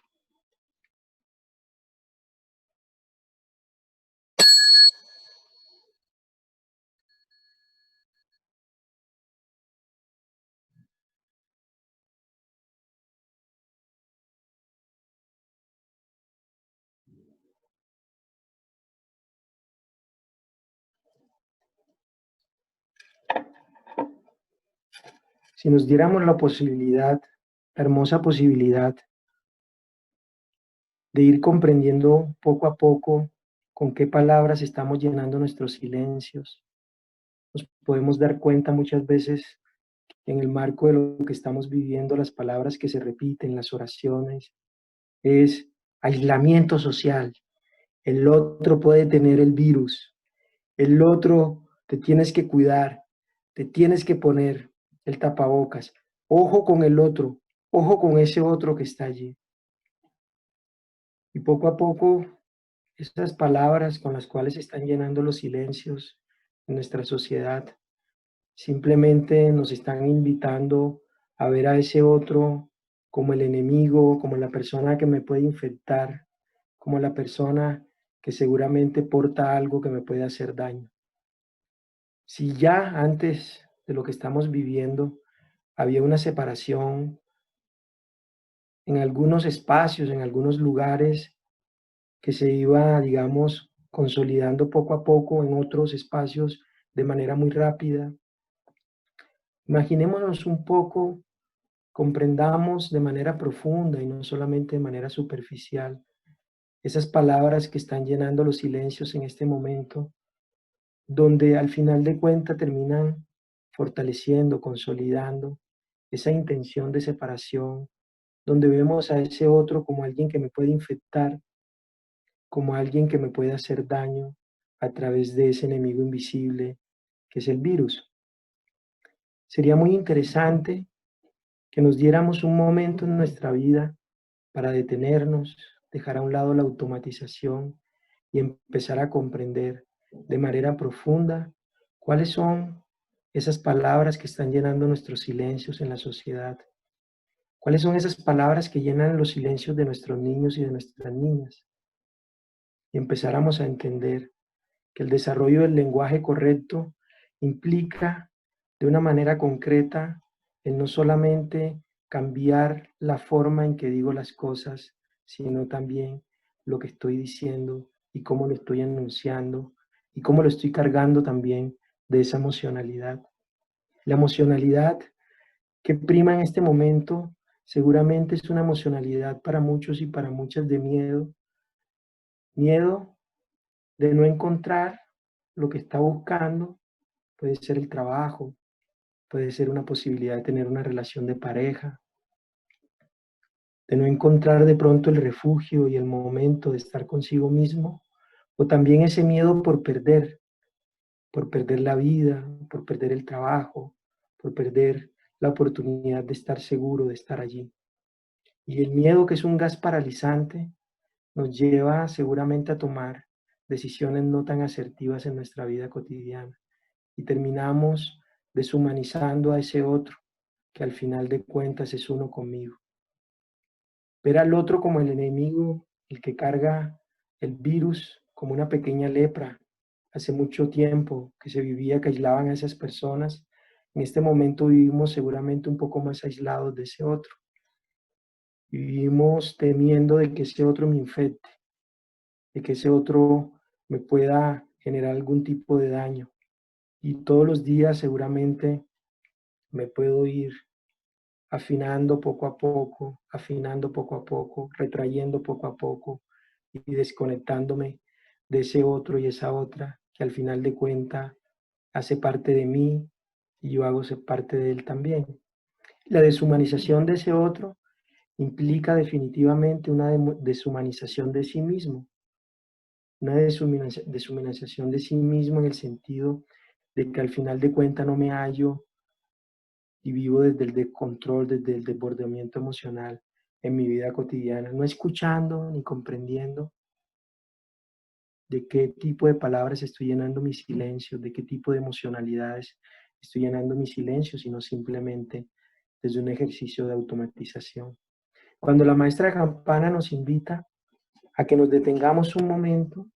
Si nos diéramos la posibilidad, la hermosa posibilidad de ir comprendiendo poco a poco con qué palabras estamos llenando nuestros silencios, nos podemos dar cuenta muchas veces En el marco de lo que estamos viviendo, las palabras que se repiten, las oraciones, es aislamiento social. El otro puede tener el virus, el otro te tienes que cuidar, te tienes que poner el tapabocas. Ojo con el otro, ojo con ese otro que está allí. Y poco a poco, esas palabras con las cuales se están llenando los silencios en nuestra sociedad, simplemente nos están invitando a ver a ese otro como el enemigo, como la persona que me puede infectar, como la persona que seguramente porta algo que me puede hacer daño. Si ya antes de lo que estamos viviendo había una separación en algunos espacios, en algunos lugares, que se iba, digamos, consolidando poco a poco, en otros espacios de manera muy rápida. Imaginémonos un poco, comprendamos de manera profunda y no solamente de manera superficial esas palabras que están llenando los silencios en este momento, donde al final de cuentas terminan fortaleciendo, consolidando esa intención de separación, donde vemos a ese otro como alguien que me puede infectar, como alguien que me puede hacer daño a través de ese enemigo invisible que es el virus. Sería muy interesante que nos diéramos un momento en nuestra vida para detenernos, dejar a un lado la automatización y empezar a comprender de manera profunda cuáles son esas palabras que están llenando nuestros silencios en la sociedad, cuáles son esas palabras que llenan los silencios de nuestros niños y de nuestras niñas, y empezáramos a entender que el desarrollo del lenguaje correcto implica de una manera concreta el no solamente cambiar la forma en que digo las cosas, sino también lo que estoy diciendo y cómo lo estoy anunciando y cómo lo estoy cargando también de esa emocionalidad. La emocionalidad que prima en este momento seguramente es una emocionalidad para muchos y para muchas de miedo, miedo de no encontrar lo que está buscando. Puede ser el trabajo, puede ser una posibilidad de tener una relación de pareja, de no encontrar de pronto el refugio y el momento de estar consigo mismo, o también ese miedo por perder la vida, por perder el trabajo, por perder la oportunidad de estar seguro, de estar allí. Y el miedo, que es un gas paralizante, nos lleva seguramente a tomar decisiones no tan asertivas en nuestra vida cotidiana. Y terminamos deshumanizando a ese otro, que al final de cuentas es uno conmigo. Ver al otro como el enemigo, el que carga el virus, como una pequeña lepra. Hace mucho tiempo que se vivía, que aislaban a esas personas. En este momento vivimos seguramente un poco más aislados de ese otro. Vivimos temiendo de que ese otro me infecte, de que ese otro me pueda generar algún tipo de daño. Y todos los días seguramente me puedo ir afinando poco a poco, retrayendo poco a poco y desconectándome de ese otro y esa otra que al final de cuentas hace parte de mí y yo hago parte de él también. La deshumanización de ese otro implica definitivamente una deshumanización de sí mismo, una deshumanización de sí mismo en el sentido de que al final de cuentas no me hallo y vivo desde el descontrol, desde el desbordamiento emocional en mi vida cotidiana, no escuchando ni comprendiendo de qué tipo de palabras estoy llenando mis silencios, de qué tipo de emocionalidades estoy llenando mis silencios, sino simplemente desde un ejercicio de automatización. Cuando la maestra Campana nos invita a que nos detengamos un momento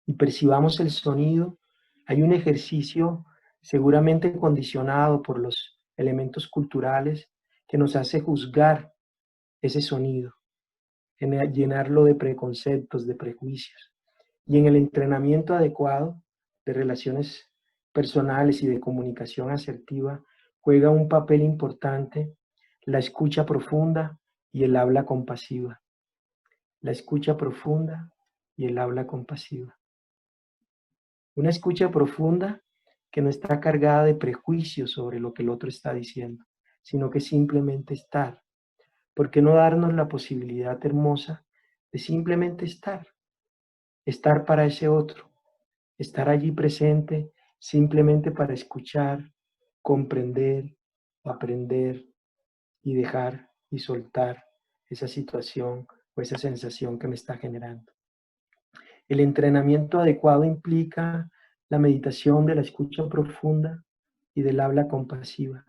y percibamos el sonido, hay un ejercicio seguramente condicionado por los elementos culturales que nos hace juzgar ese sonido, llenarlo de preconceptos, de prejuicios. Y en el entrenamiento adecuado de relaciones personales y de comunicación asertiva juega un papel importante la escucha profunda y el habla compasiva. La escucha profunda y el habla compasiva. Una escucha profunda que no está cargada de prejuicios sobre lo que el otro está diciendo, sino que simplemente estar. ¿Por qué no darnos la posibilidad hermosa de simplemente estar? Estar para ese otro, estar allí presente simplemente para escuchar, comprender, aprender y dejar y soltar esa situación o esa sensación que me está generando. El entrenamiento adecuado implica la meditación de la escucha profunda y del habla compasiva.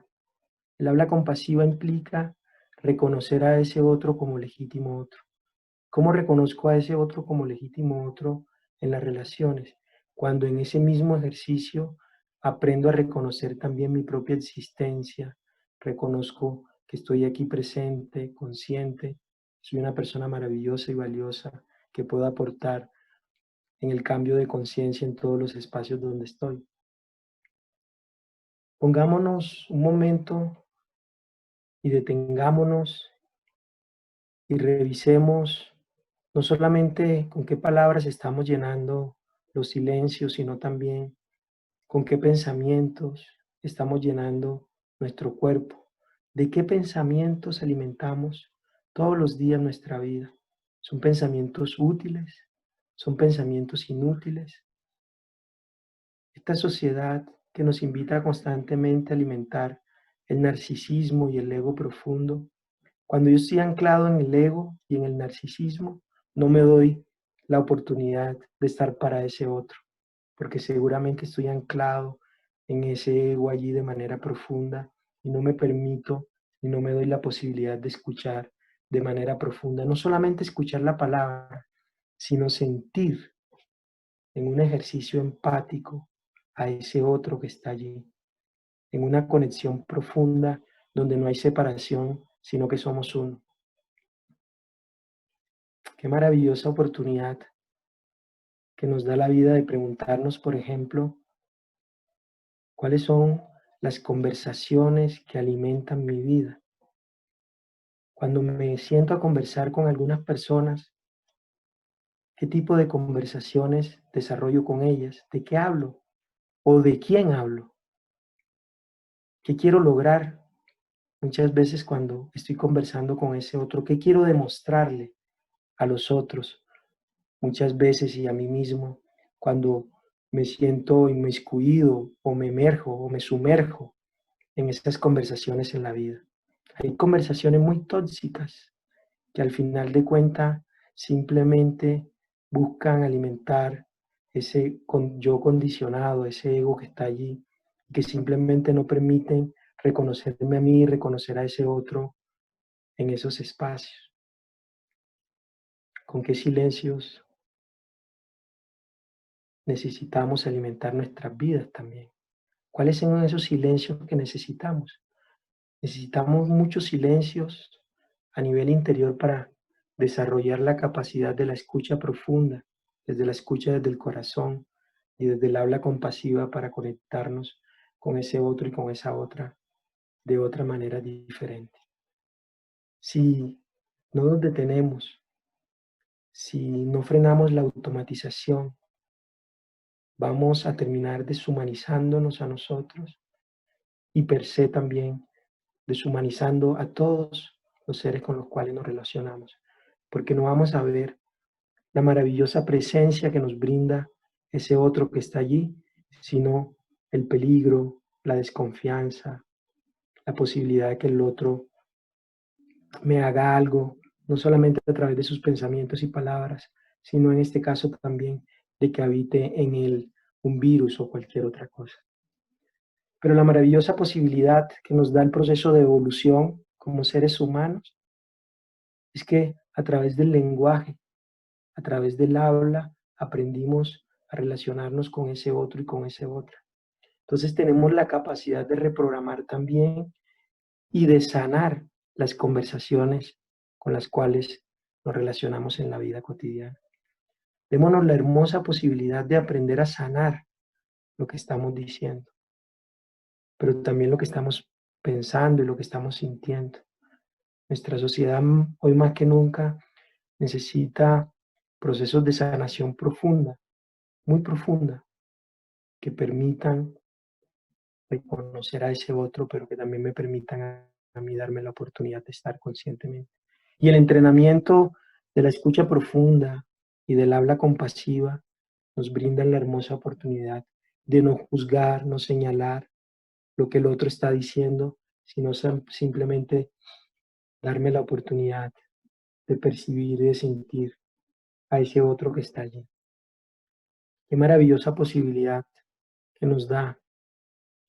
El habla compasiva implica reconocer a ese otro como legítimo otro. ¿Cómo reconozco a ese otro como legítimo otro en las relaciones? Cuando en ese mismo ejercicio aprendo a reconocer también mi propia existencia, reconozco que estoy aquí presente, consciente, soy una persona maravillosa y valiosa que puedo aportar en el cambio de conciencia en todos los espacios donde estoy. Pongámonos un momento y detengámonos y revisemos no solamente con qué palabras estamos llenando los silencios, sino también con qué pensamientos estamos llenando nuestro cuerpo, de qué pensamientos alimentamos todos los días nuestra vida. ¿Son pensamientos útiles? ¿Son pensamientos inútiles? Esta sociedad que nos invita constantemente a alimentar el narcisismo y el ego profundo, cuando yo estoy anclado en el ego y en el narcisismo, no me doy la oportunidad de estar para ese otro, porque seguramente estoy anclado en ese ego allí de manera profunda y no me permito y no me doy la posibilidad de escuchar de manera profunda, no solamente escuchar la palabra, sino sentir en un ejercicio empático a ese otro que está allí, en una conexión profunda donde no hay separación, sino que somos uno. Qué maravillosa oportunidad que nos da la vida de preguntarnos, por ejemplo, cuáles son las conversaciones que alimentan mi vida. Cuando me siento a conversar con algunas personas, ¿qué tipo de conversaciones desarrollo con ellas? ¿De qué hablo? ¿O de quién hablo? ¿Qué quiero lograr? Muchas veces cuando estoy conversando con ese otro, ¿qué quiero demostrarle a los otros? Muchas veces y a mí mismo, cuando me siento inmiscuido o me emerjo o me sumerjo en estas conversaciones en la vida. Hay conversaciones muy tóxicas que al final de cuentas simplemente buscan alimentar ese yo condicionado, ese ego que está allí, que simplemente no permiten reconocerme a mí y reconocer a ese otro en esos espacios. ¿Con qué silencios necesitamos alimentar nuestras vidas también? ¿Cuáles son esos silencios que necesitamos? Necesitamos muchos silencios a nivel interior para desarrollar la capacidad de la escucha profunda, desde la escucha desde el corazón y desde el habla compasiva para conectarnos con ese otro y con esa otra de otra manera diferente. Si no nos detenemos, si no frenamos la automatización, vamos a terminar deshumanizándonos a nosotros y per se también deshumanizando a todos los seres con los cuales nos relacionamos, porque no vamos a ver la maravillosa presencia que nos brinda ese otro que está allí, sino el peligro, la desconfianza, la posibilidad de que el otro me haga algo, no solamente a través de sus pensamientos y palabras, sino en este caso también de que habite en él un virus o cualquier otra cosa. Pero la maravillosa posibilidad que nos da el proceso de evolución como seres humanos es que a través del lenguaje, a través del habla, aprendimos a relacionarnos con ese otro y con ese otra. Entonces tenemos la capacidad de reprogramar también y de sanar las conversaciones con las cuales nos relacionamos en la vida cotidiana. Démonos la hermosa posibilidad de aprender a sanar lo que estamos diciendo, pero también lo que estamos pensando y lo que estamos sintiendo. Nuestra sociedad hoy más que nunca necesita procesos de sanación profunda, muy profunda, que permitan reconocer a ese otro, pero que también me permitan a mí darme la oportunidad de estar conscientemente. Y el entrenamiento de la escucha profunda y del habla compasiva nos brinda la hermosa oportunidad de no juzgar, no señalar lo que el otro está diciendo, sino simplemente darme la oportunidad de percibir y de sentir a ese otro que está allí. Qué maravillosa posibilidad que nos da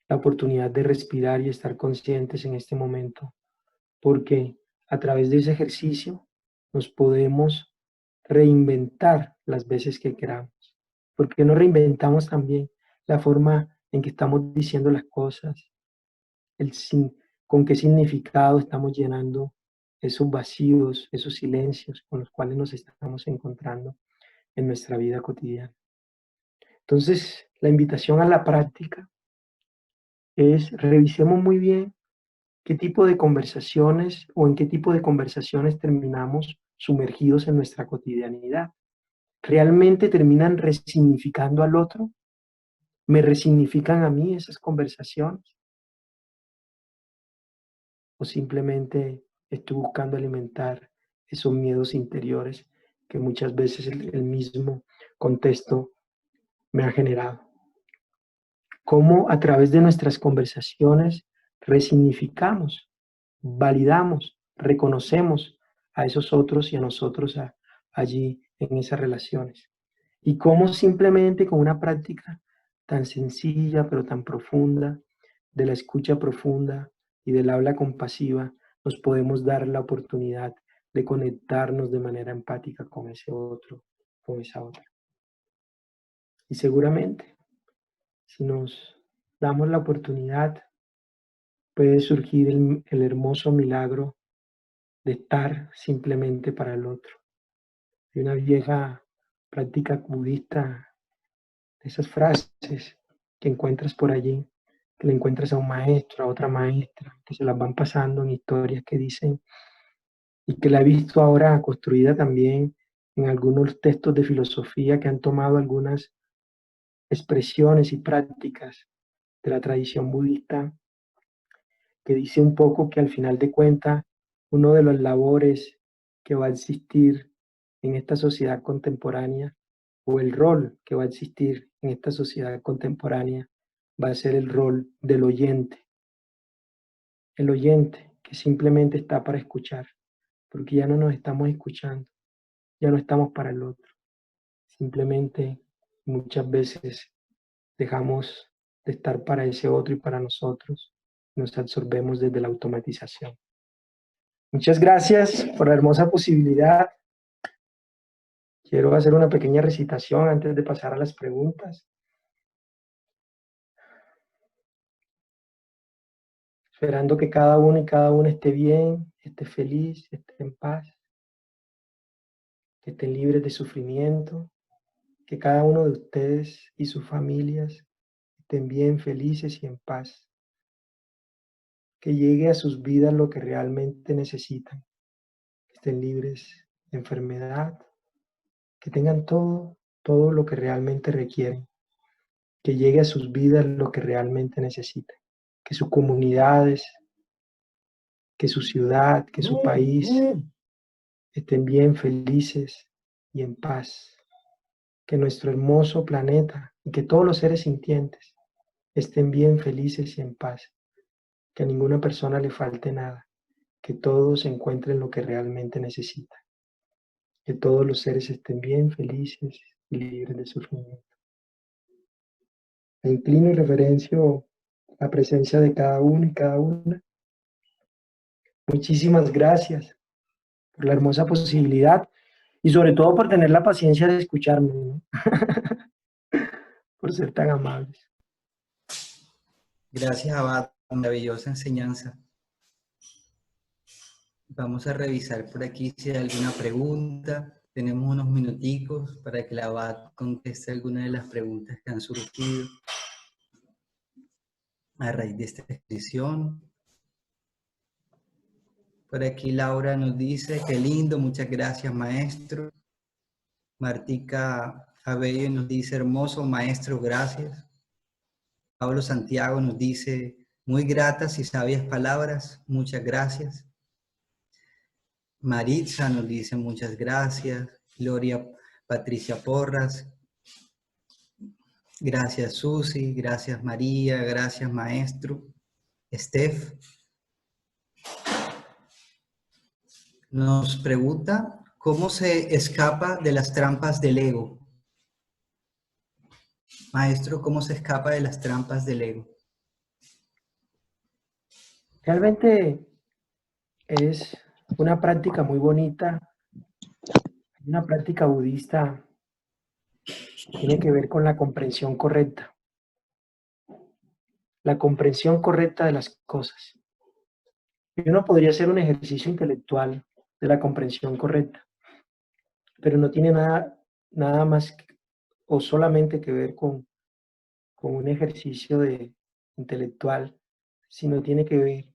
la oportunidad de respirar y estar conscientes en este momento, porque a través de ese ejercicio nos podemos reinventar las veces que queramos. Porque no reinventamos también la forma en que estamos diciendo las cosas, con qué significado estamos llenando esos vacíos, esos silencios con los cuales nos estamos encontrando en nuestra vida cotidiana. Entonces, la invitación a la práctica es revisemos muy bien qué tipo de conversaciones o en qué tipo de conversaciones terminamos sumergidos en nuestra cotidianidad. ¿Realmente terminan resignificando al otro? ¿Me resignifican a mí esas conversaciones? ¿O simplemente estoy buscando alimentar esos miedos interiores que muchas veces el mismo contexto me ha generado? ¿Cómo a través de nuestras conversaciones resignificamos, validamos, reconocemos a esos otros y a nosotros allí en esas relaciones? Y cómo simplemente con una práctica tan sencilla pero tan profunda, de la escucha profunda y del habla compasiva, nos podemos dar la oportunidad de conectarnos de manera empática con ese otro, con esa otra. Y seguramente, si nos damos la oportunidad, puede surgir el hermoso milagro de estar simplemente para el otro. Hay una vieja práctica budista, esas frases que encuentras por allí, que le encuentras a un maestro, a otra maestra, que se las van pasando en historias que dicen, y que la he visto ahora construida también en algunos textos de filosofía que han tomado algunas expresiones y prácticas de la tradición budista, que dice un poco que al final de cuentas uno de los labores que va a existir en esta sociedad contemporánea, o el rol que va a existir en esta sociedad contemporánea, va a ser el rol del oyente. El oyente que simplemente está para escuchar, porque ya no nos estamos escuchando, ya no estamos para el otro. Simplemente muchas veces dejamos de estar para ese otro y para nosotros, nos absorbemos desde la automatización. Muchas gracias por la hermosa posibilidad. Quiero hacer una pequeña recitación antes de pasar a las preguntas. Esperando que cada uno y cada una esté bien, esté feliz, esté en paz, que estén libres de sufrimiento, que cada uno de ustedes y sus familias estén bien, felices y en paz, que llegue a sus vidas lo que realmente necesitan, que estén libres de enfermedad, que tengan todo lo que realmente requieren, que llegue a sus vidas lo que realmente necesitan, que sus comunidades, que su ciudad, que su país estén bien, felices y en paz, que nuestro hermoso planeta y que todos los seres sintientes estén bien, felices y en paz, que a ninguna persona le falte nada, que todos encuentren lo que realmente necesitan, que todos los seres estén bien, felices y libres de sufrimiento. Me inclino y reverencio la presencia de cada uno y cada una. Muchísimas gracias por la hermosa posibilidad y sobre todo por tener la paciencia de escucharme, ¿no? Por ser tan amables. Gracias, Abad. Maravillosa enseñanza. Vamos a revisar por aquí si hay alguna pregunta. Tenemos unos minuticos para que la Abad conteste alguna de las preguntas que han surgido a raíz de esta exposición. Por aquí Laura nos dice, qué lindo, muchas gracias, maestro. Martica Abello nos dice, hermoso, maestro, gracias. Pablo Santiago nos dice, muy gratas y sabias palabras, muchas gracias. Maritza nos dice muchas gracias. Gloria Patricia Porras, gracias Susi, gracias María, gracias maestro. Steph nos pregunta, ¿cómo se escapa de las trampas del ego? Maestro, ¿cómo se escapa de las trampas del ego? Realmente es una práctica muy bonita, una práctica budista que tiene que ver con la comprensión correcta de las cosas. Y uno podría hacer un ejercicio intelectual de la comprensión correcta, pero no tiene nada más o solamente que ver con un ejercicio intelectual, sino tiene que ver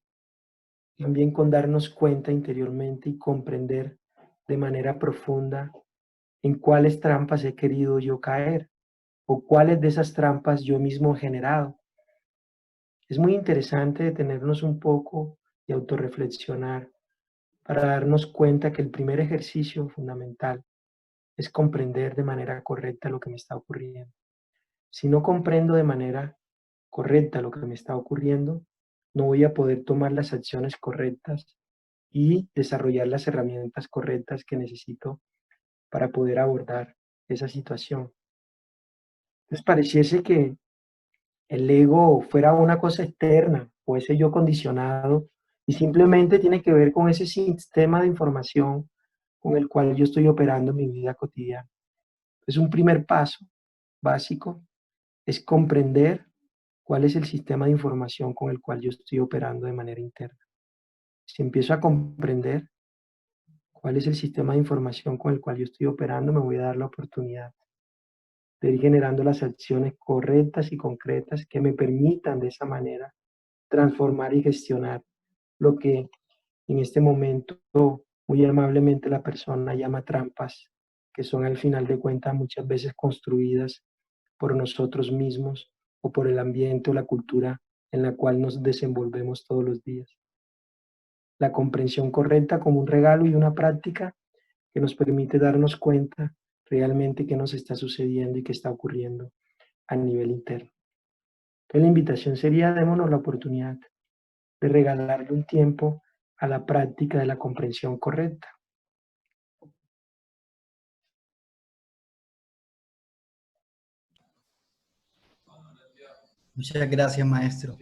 también con darnos cuenta interiormente y comprender de manera profunda en cuáles trampas he querido yo caer o cuáles de esas trampas yo mismo he generado. Es muy interesante detenernos un poco y autorreflexionar para darnos cuenta que el primer ejercicio fundamental es comprender de manera correcta lo que me está ocurriendo. Si no comprendo de manera correcta lo que me está ocurriendo, no voy a poder tomar las acciones correctas y desarrollar las herramientas correctas que necesito para poder abordar esa situación. Entonces pareciese que el ego fuera una cosa externa o ese yo condicionado y simplemente tiene que ver con ese sistema de información con el cual yo estoy operando en mi vida cotidiana. Es un primer paso básico, es comprender cuál es el sistema de información con el cual yo estoy operando de manera interna. Si empiezo a comprender cuál es el sistema de información con el cual yo estoy operando, me voy a dar la oportunidad de ir generando las acciones correctas y concretas que me permitan de esa manera transformar y gestionar lo que en este momento muy amablemente la persona llama trampas, que son al final de cuentas muchas veces construidas por nosotros mismos o por el ambiente o la cultura en la cual nos desenvolvemos todos los días. La comprensión correcta como un regalo y una práctica que nos permite darnos cuenta realmente qué nos está sucediendo y qué está ocurriendo a nivel interno. Entonces la invitación sería, démonos la oportunidad de regalarle un tiempo a la práctica de la comprensión correcta. Muchas gracias, maestro.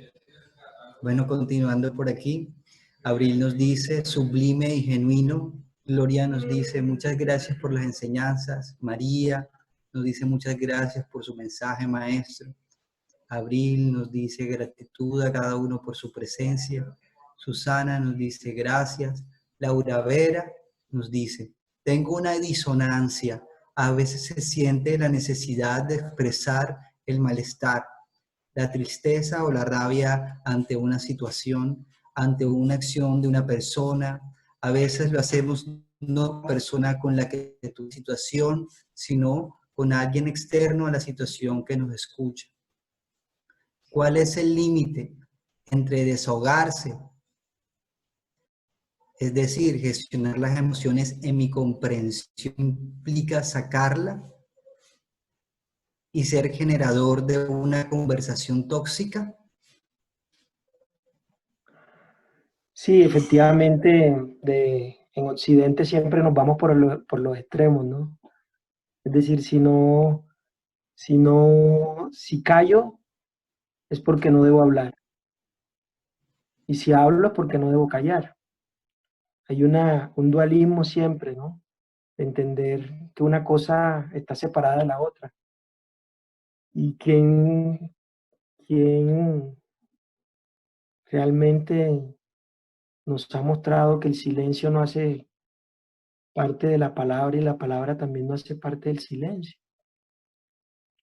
Bueno, continuando por aquí, Abril nos dice, sublime y genuino. Gloria nos dice, muchas gracias por las enseñanzas. María nos dice, muchas gracias por su mensaje, maestro. Abril nos dice, gratitud a cada uno por su presencia. Susana nos dice, gracias. Laura Vera nos dice, tengo una disonancia. A veces se siente la necesidad de expresar el malestar, la tristeza o la rabia ante una situación, ante una acción de una persona. A veces lo hacemos no persona con la que tu situación, sino con alguien externo a la situación que nos escucha. ¿Cuál es el límite entre desahogarse, es decir, gestionar las emociones en mi comprensión implica sacarla, y ser generador de una conversación tóxica? Sí, efectivamente, en Occidente siempre nos vamos por los extremos, ¿no? Es decir, si callo es porque no debo hablar. Y si hablo es porque no debo callar. Hay un dualismo siempre, ¿no? De entender que una cosa está separada de la otra. Y quien realmente nos ha mostrado que el silencio no hace parte de la palabra y la palabra también no hace parte del silencio.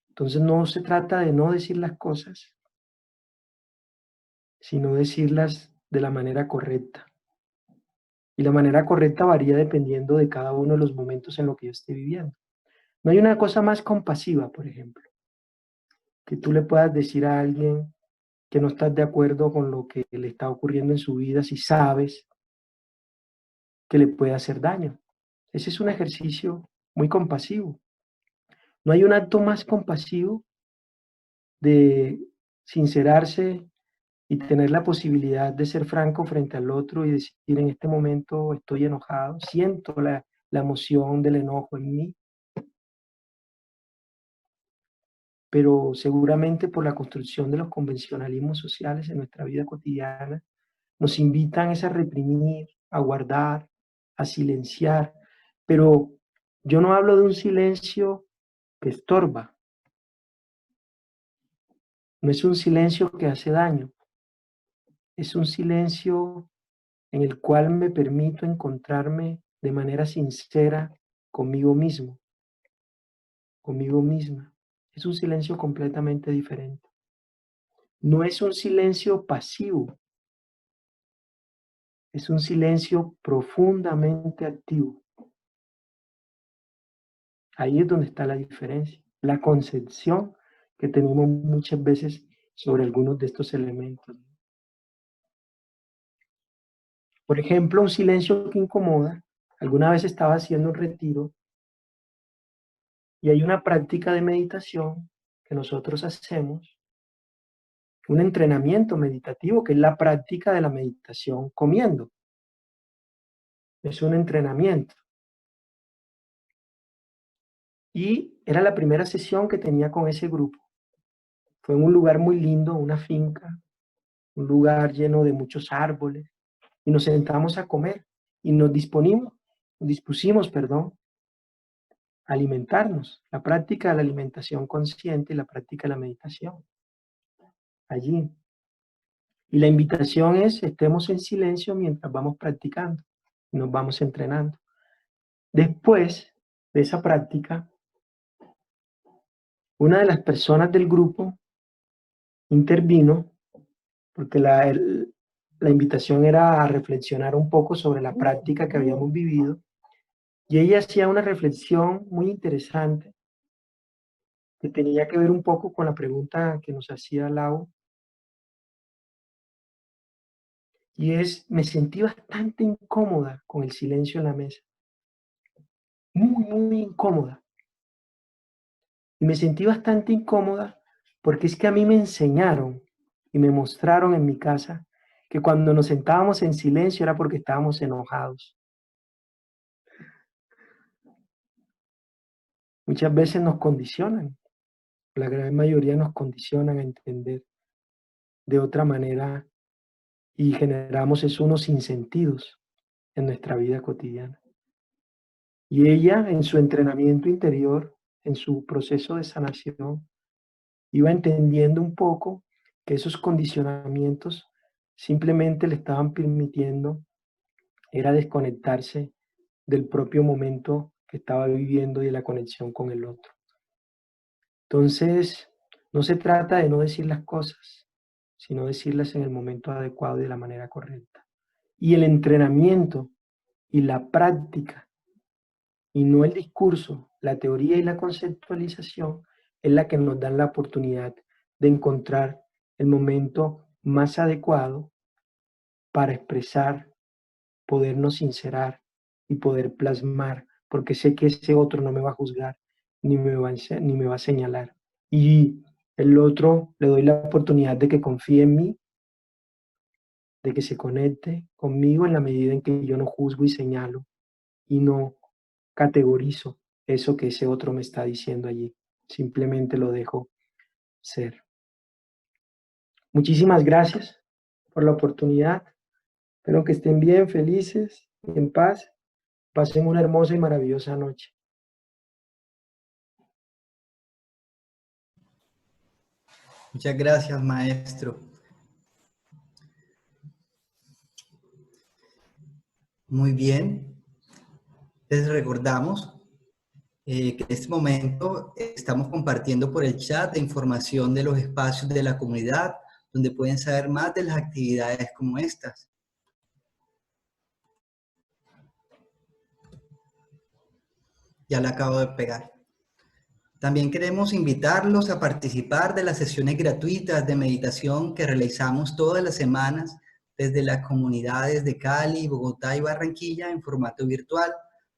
Entonces no se trata de no decir las cosas, sino decirlas de la manera correcta. Y la manera correcta varía dependiendo de cada uno de los momentos en los que yo esté viviendo. No hay una cosa más compasiva, por ejemplo, que tú le puedas decir a alguien que no estás de acuerdo con lo que le está ocurriendo en su vida si sabes que le puede hacer daño. Ese es un ejercicio muy compasivo. No hay un acto más compasivo de sincerarse y tener la posibilidad de ser franco frente al otro y decir, en este momento estoy enojado, siento la emoción del enojo en mí, pero seguramente por la construcción de los convencionalismos sociales en nuestra vida cotidiana, nos invitan a reprimir, a guardar, a silenciar, pero yo no hablo de un silencio que estorba, no es un silencio que hace daño, es un silencio en el cual me permito encontrarme de manera sincera conmigo mismo, conmigo misma. Es un silencio completamente diferente. No es un silencio pasivo, es un silencio profundamente activo. Ahí es donde está la diferencia, la concepción que tenemos muchas veces sobre algunos de estos elementos. Por ejemplo, un silencio que incomoda. Alguna vez estaba haciendo un retiro y hay una práctica de meditación que nosotros hacemos, un entrenamiento meditativo, que es la práctica de la meditación comiendo. Es un entrenamiento. Y era la primera sesión que tenía con ese grupo. Fue en un lugar muy lindo, una finca, un lugar lleno de muchos árboles, y nos sentamos a comer y nos dispusimos, a alimentarnos. La práctica de la alimentación consciente y la práctica de la meditación. Allí. Y la invitación es, estemos en silencio mientras vamos practicando, nos vamos entrenando. Después de esa práctica, una de las personas del grupo intervino, porque la invitación era a reflexionar un poco sobre la práctica que habíamos vivido, y ella hacía una reflexión muy interesante que tenía que ver un poco con la pregunta que nos hacía Lau, y es, me sentí bastante incómoda con el silencio en la mesa, muy, muy incómoda. Y me sentí bastante incómoda porque es que a mí me enseñaron y me mostraron en mi casa que cuando nos sentábamos en silencio era porque estábamos enojados. Muchas veces nos condicionan, la gran mayoría nos condicionan a entender de otra manera y generamos unos sinsentidos en nuestra vida cotidiana. Y ella, en su entrenamiento interior, en su proceso de sanación, iba entendiendo un poco que esos condicionamientos simplemente le estaban permitiendo era desconectarse del propio momento que estaba viviendo y de la conexión con el otro. Entonces, no se trata de no decir las cosas, sino decirlas en el momento adecuado y de la manera correcta. Y el entrenamiento y la práctica, y no el discurso, la teoría y la conceptualización, es la que nos dan la oportunidad de encontrar el momento más adecuado para expresar, podernos sincerar y poder plasmar, porque sé que ese otro no me va a juzgar, ni me va a señalar. Y el otro le doy la oportunidad de que confíe en mí, de que se conecte conmigo en la medida en que yo no juzgo y señalo y no categorizo eso que ese otro me está diciendo allí. Simplemente lo dejo ser. Muchísimas gracias por la oportunidad. Espero que estén bien, felices, en paz. Pasen una hermosa y maravillosa noche. Muchas gracias, maestro. Muy bien. Les recordamos que en este momento estamos compartiendo por el chat información de los espacios de la comunidad, donde pueden saber más de las actividades como estas. Ya la acabo de pegar. También queremos invitarlos a participar de las sesiones gratuitas de meditación que realizamos todas las semanas desde las comunidades de Cali, Bogotá y Barranquilla en formato virtual,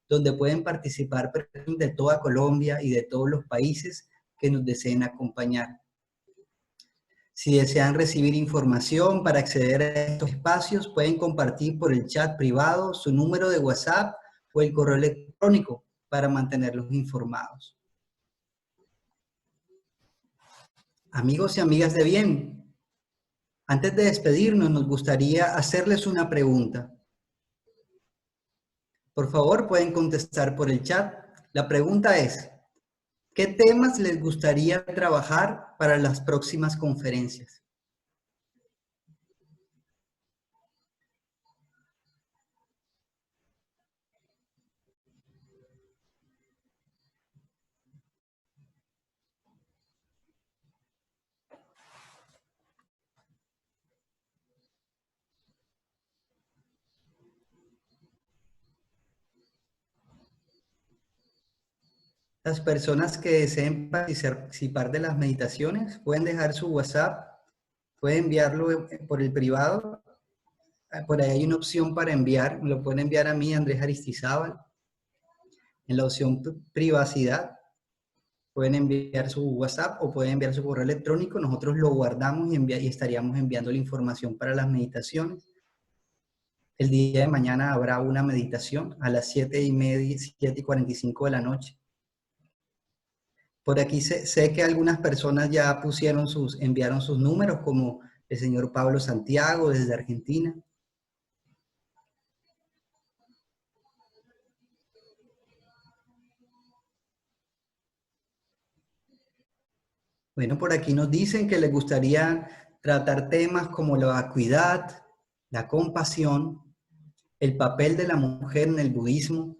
donde pueden participar personas de toda Colombia y de todos los países que nos deseen acompañar. Si desean recibir información para acceder a estos espacios, pueden compartir por el chat privado su número de WhatsApp o el correo electrónico para mantenerlos informados. Amigos y amigas de bien, antes de despedirnos nos gustaría hacerles una pregunta. Por favor, pueden contestar por el chat. La pregunta es, ¿qué temas les gustaría trabajar para las próximas conferencias? Las personas que deseen participar de las meditaciones pueden dejar su WhatsApp, pueden enviarlo por el privado. Por ahí hay una opción para enviar, me lo pueden enviar a mí, Andrés Aristizábal, en la opción privacidad. Pueden enviar su WhatsApp o pueden enviar su correo electrónico. Nosotros lo guardamos y estaríamos enviando la información para las meditaciones. El día de mañana habrá una meditación a las 7:30, 7:45 de la noche. Por aquí sé que algunas personas ya enviaron sus números, como el señor Pablo Santiago desde Argentina. Bueno, por aquí nos dicen que les gustaría tratar temas como la vacuidad, la compasión, el papel de la mujer en el budismo.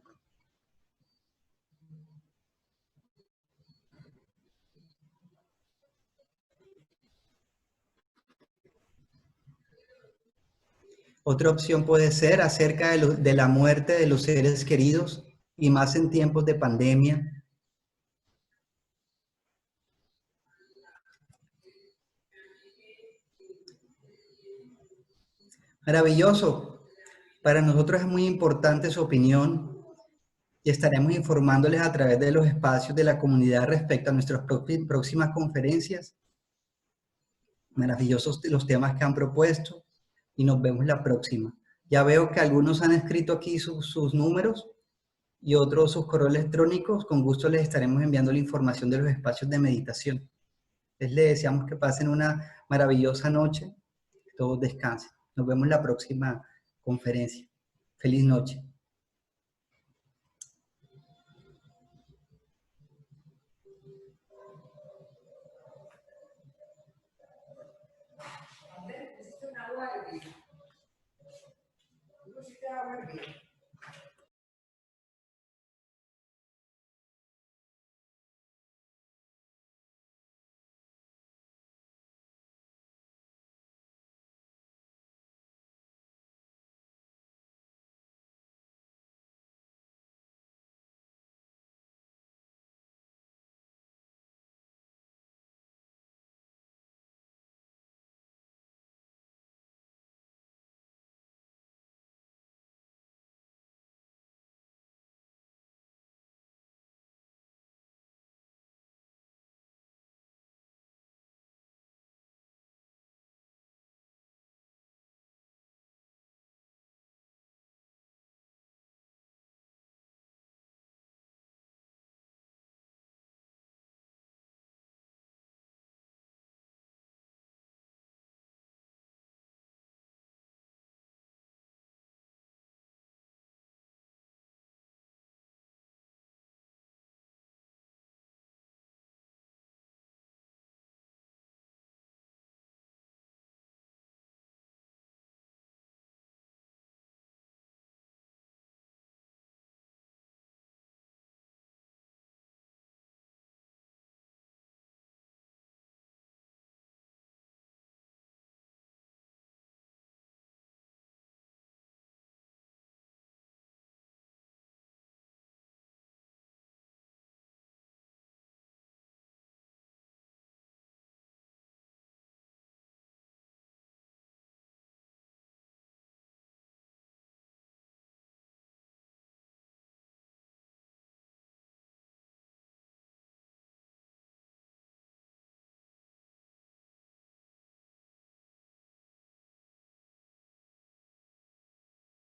Otra opción puede ser acerca de la muerte de los seres queridos y más en tiempos de pandemia. Maravilloso. Para nosotros es muy importante su opinión y estaremos informándoles a través de los espacios de la comunidad respecto a nuestras próximas conferencias. Maravillosos los temas que han propuesto y nos vemos la próxima. Ya veo que algunos han escrito aquí sus números y otros sus correos electrónicos. Con gusto les estaremos enviando la información de los espacios de meditación. Les deseamos que pasen una maravillosa noche. Que todos descansen. Nos vemos la próxima conferencia. Feliz noche. Agua hervida.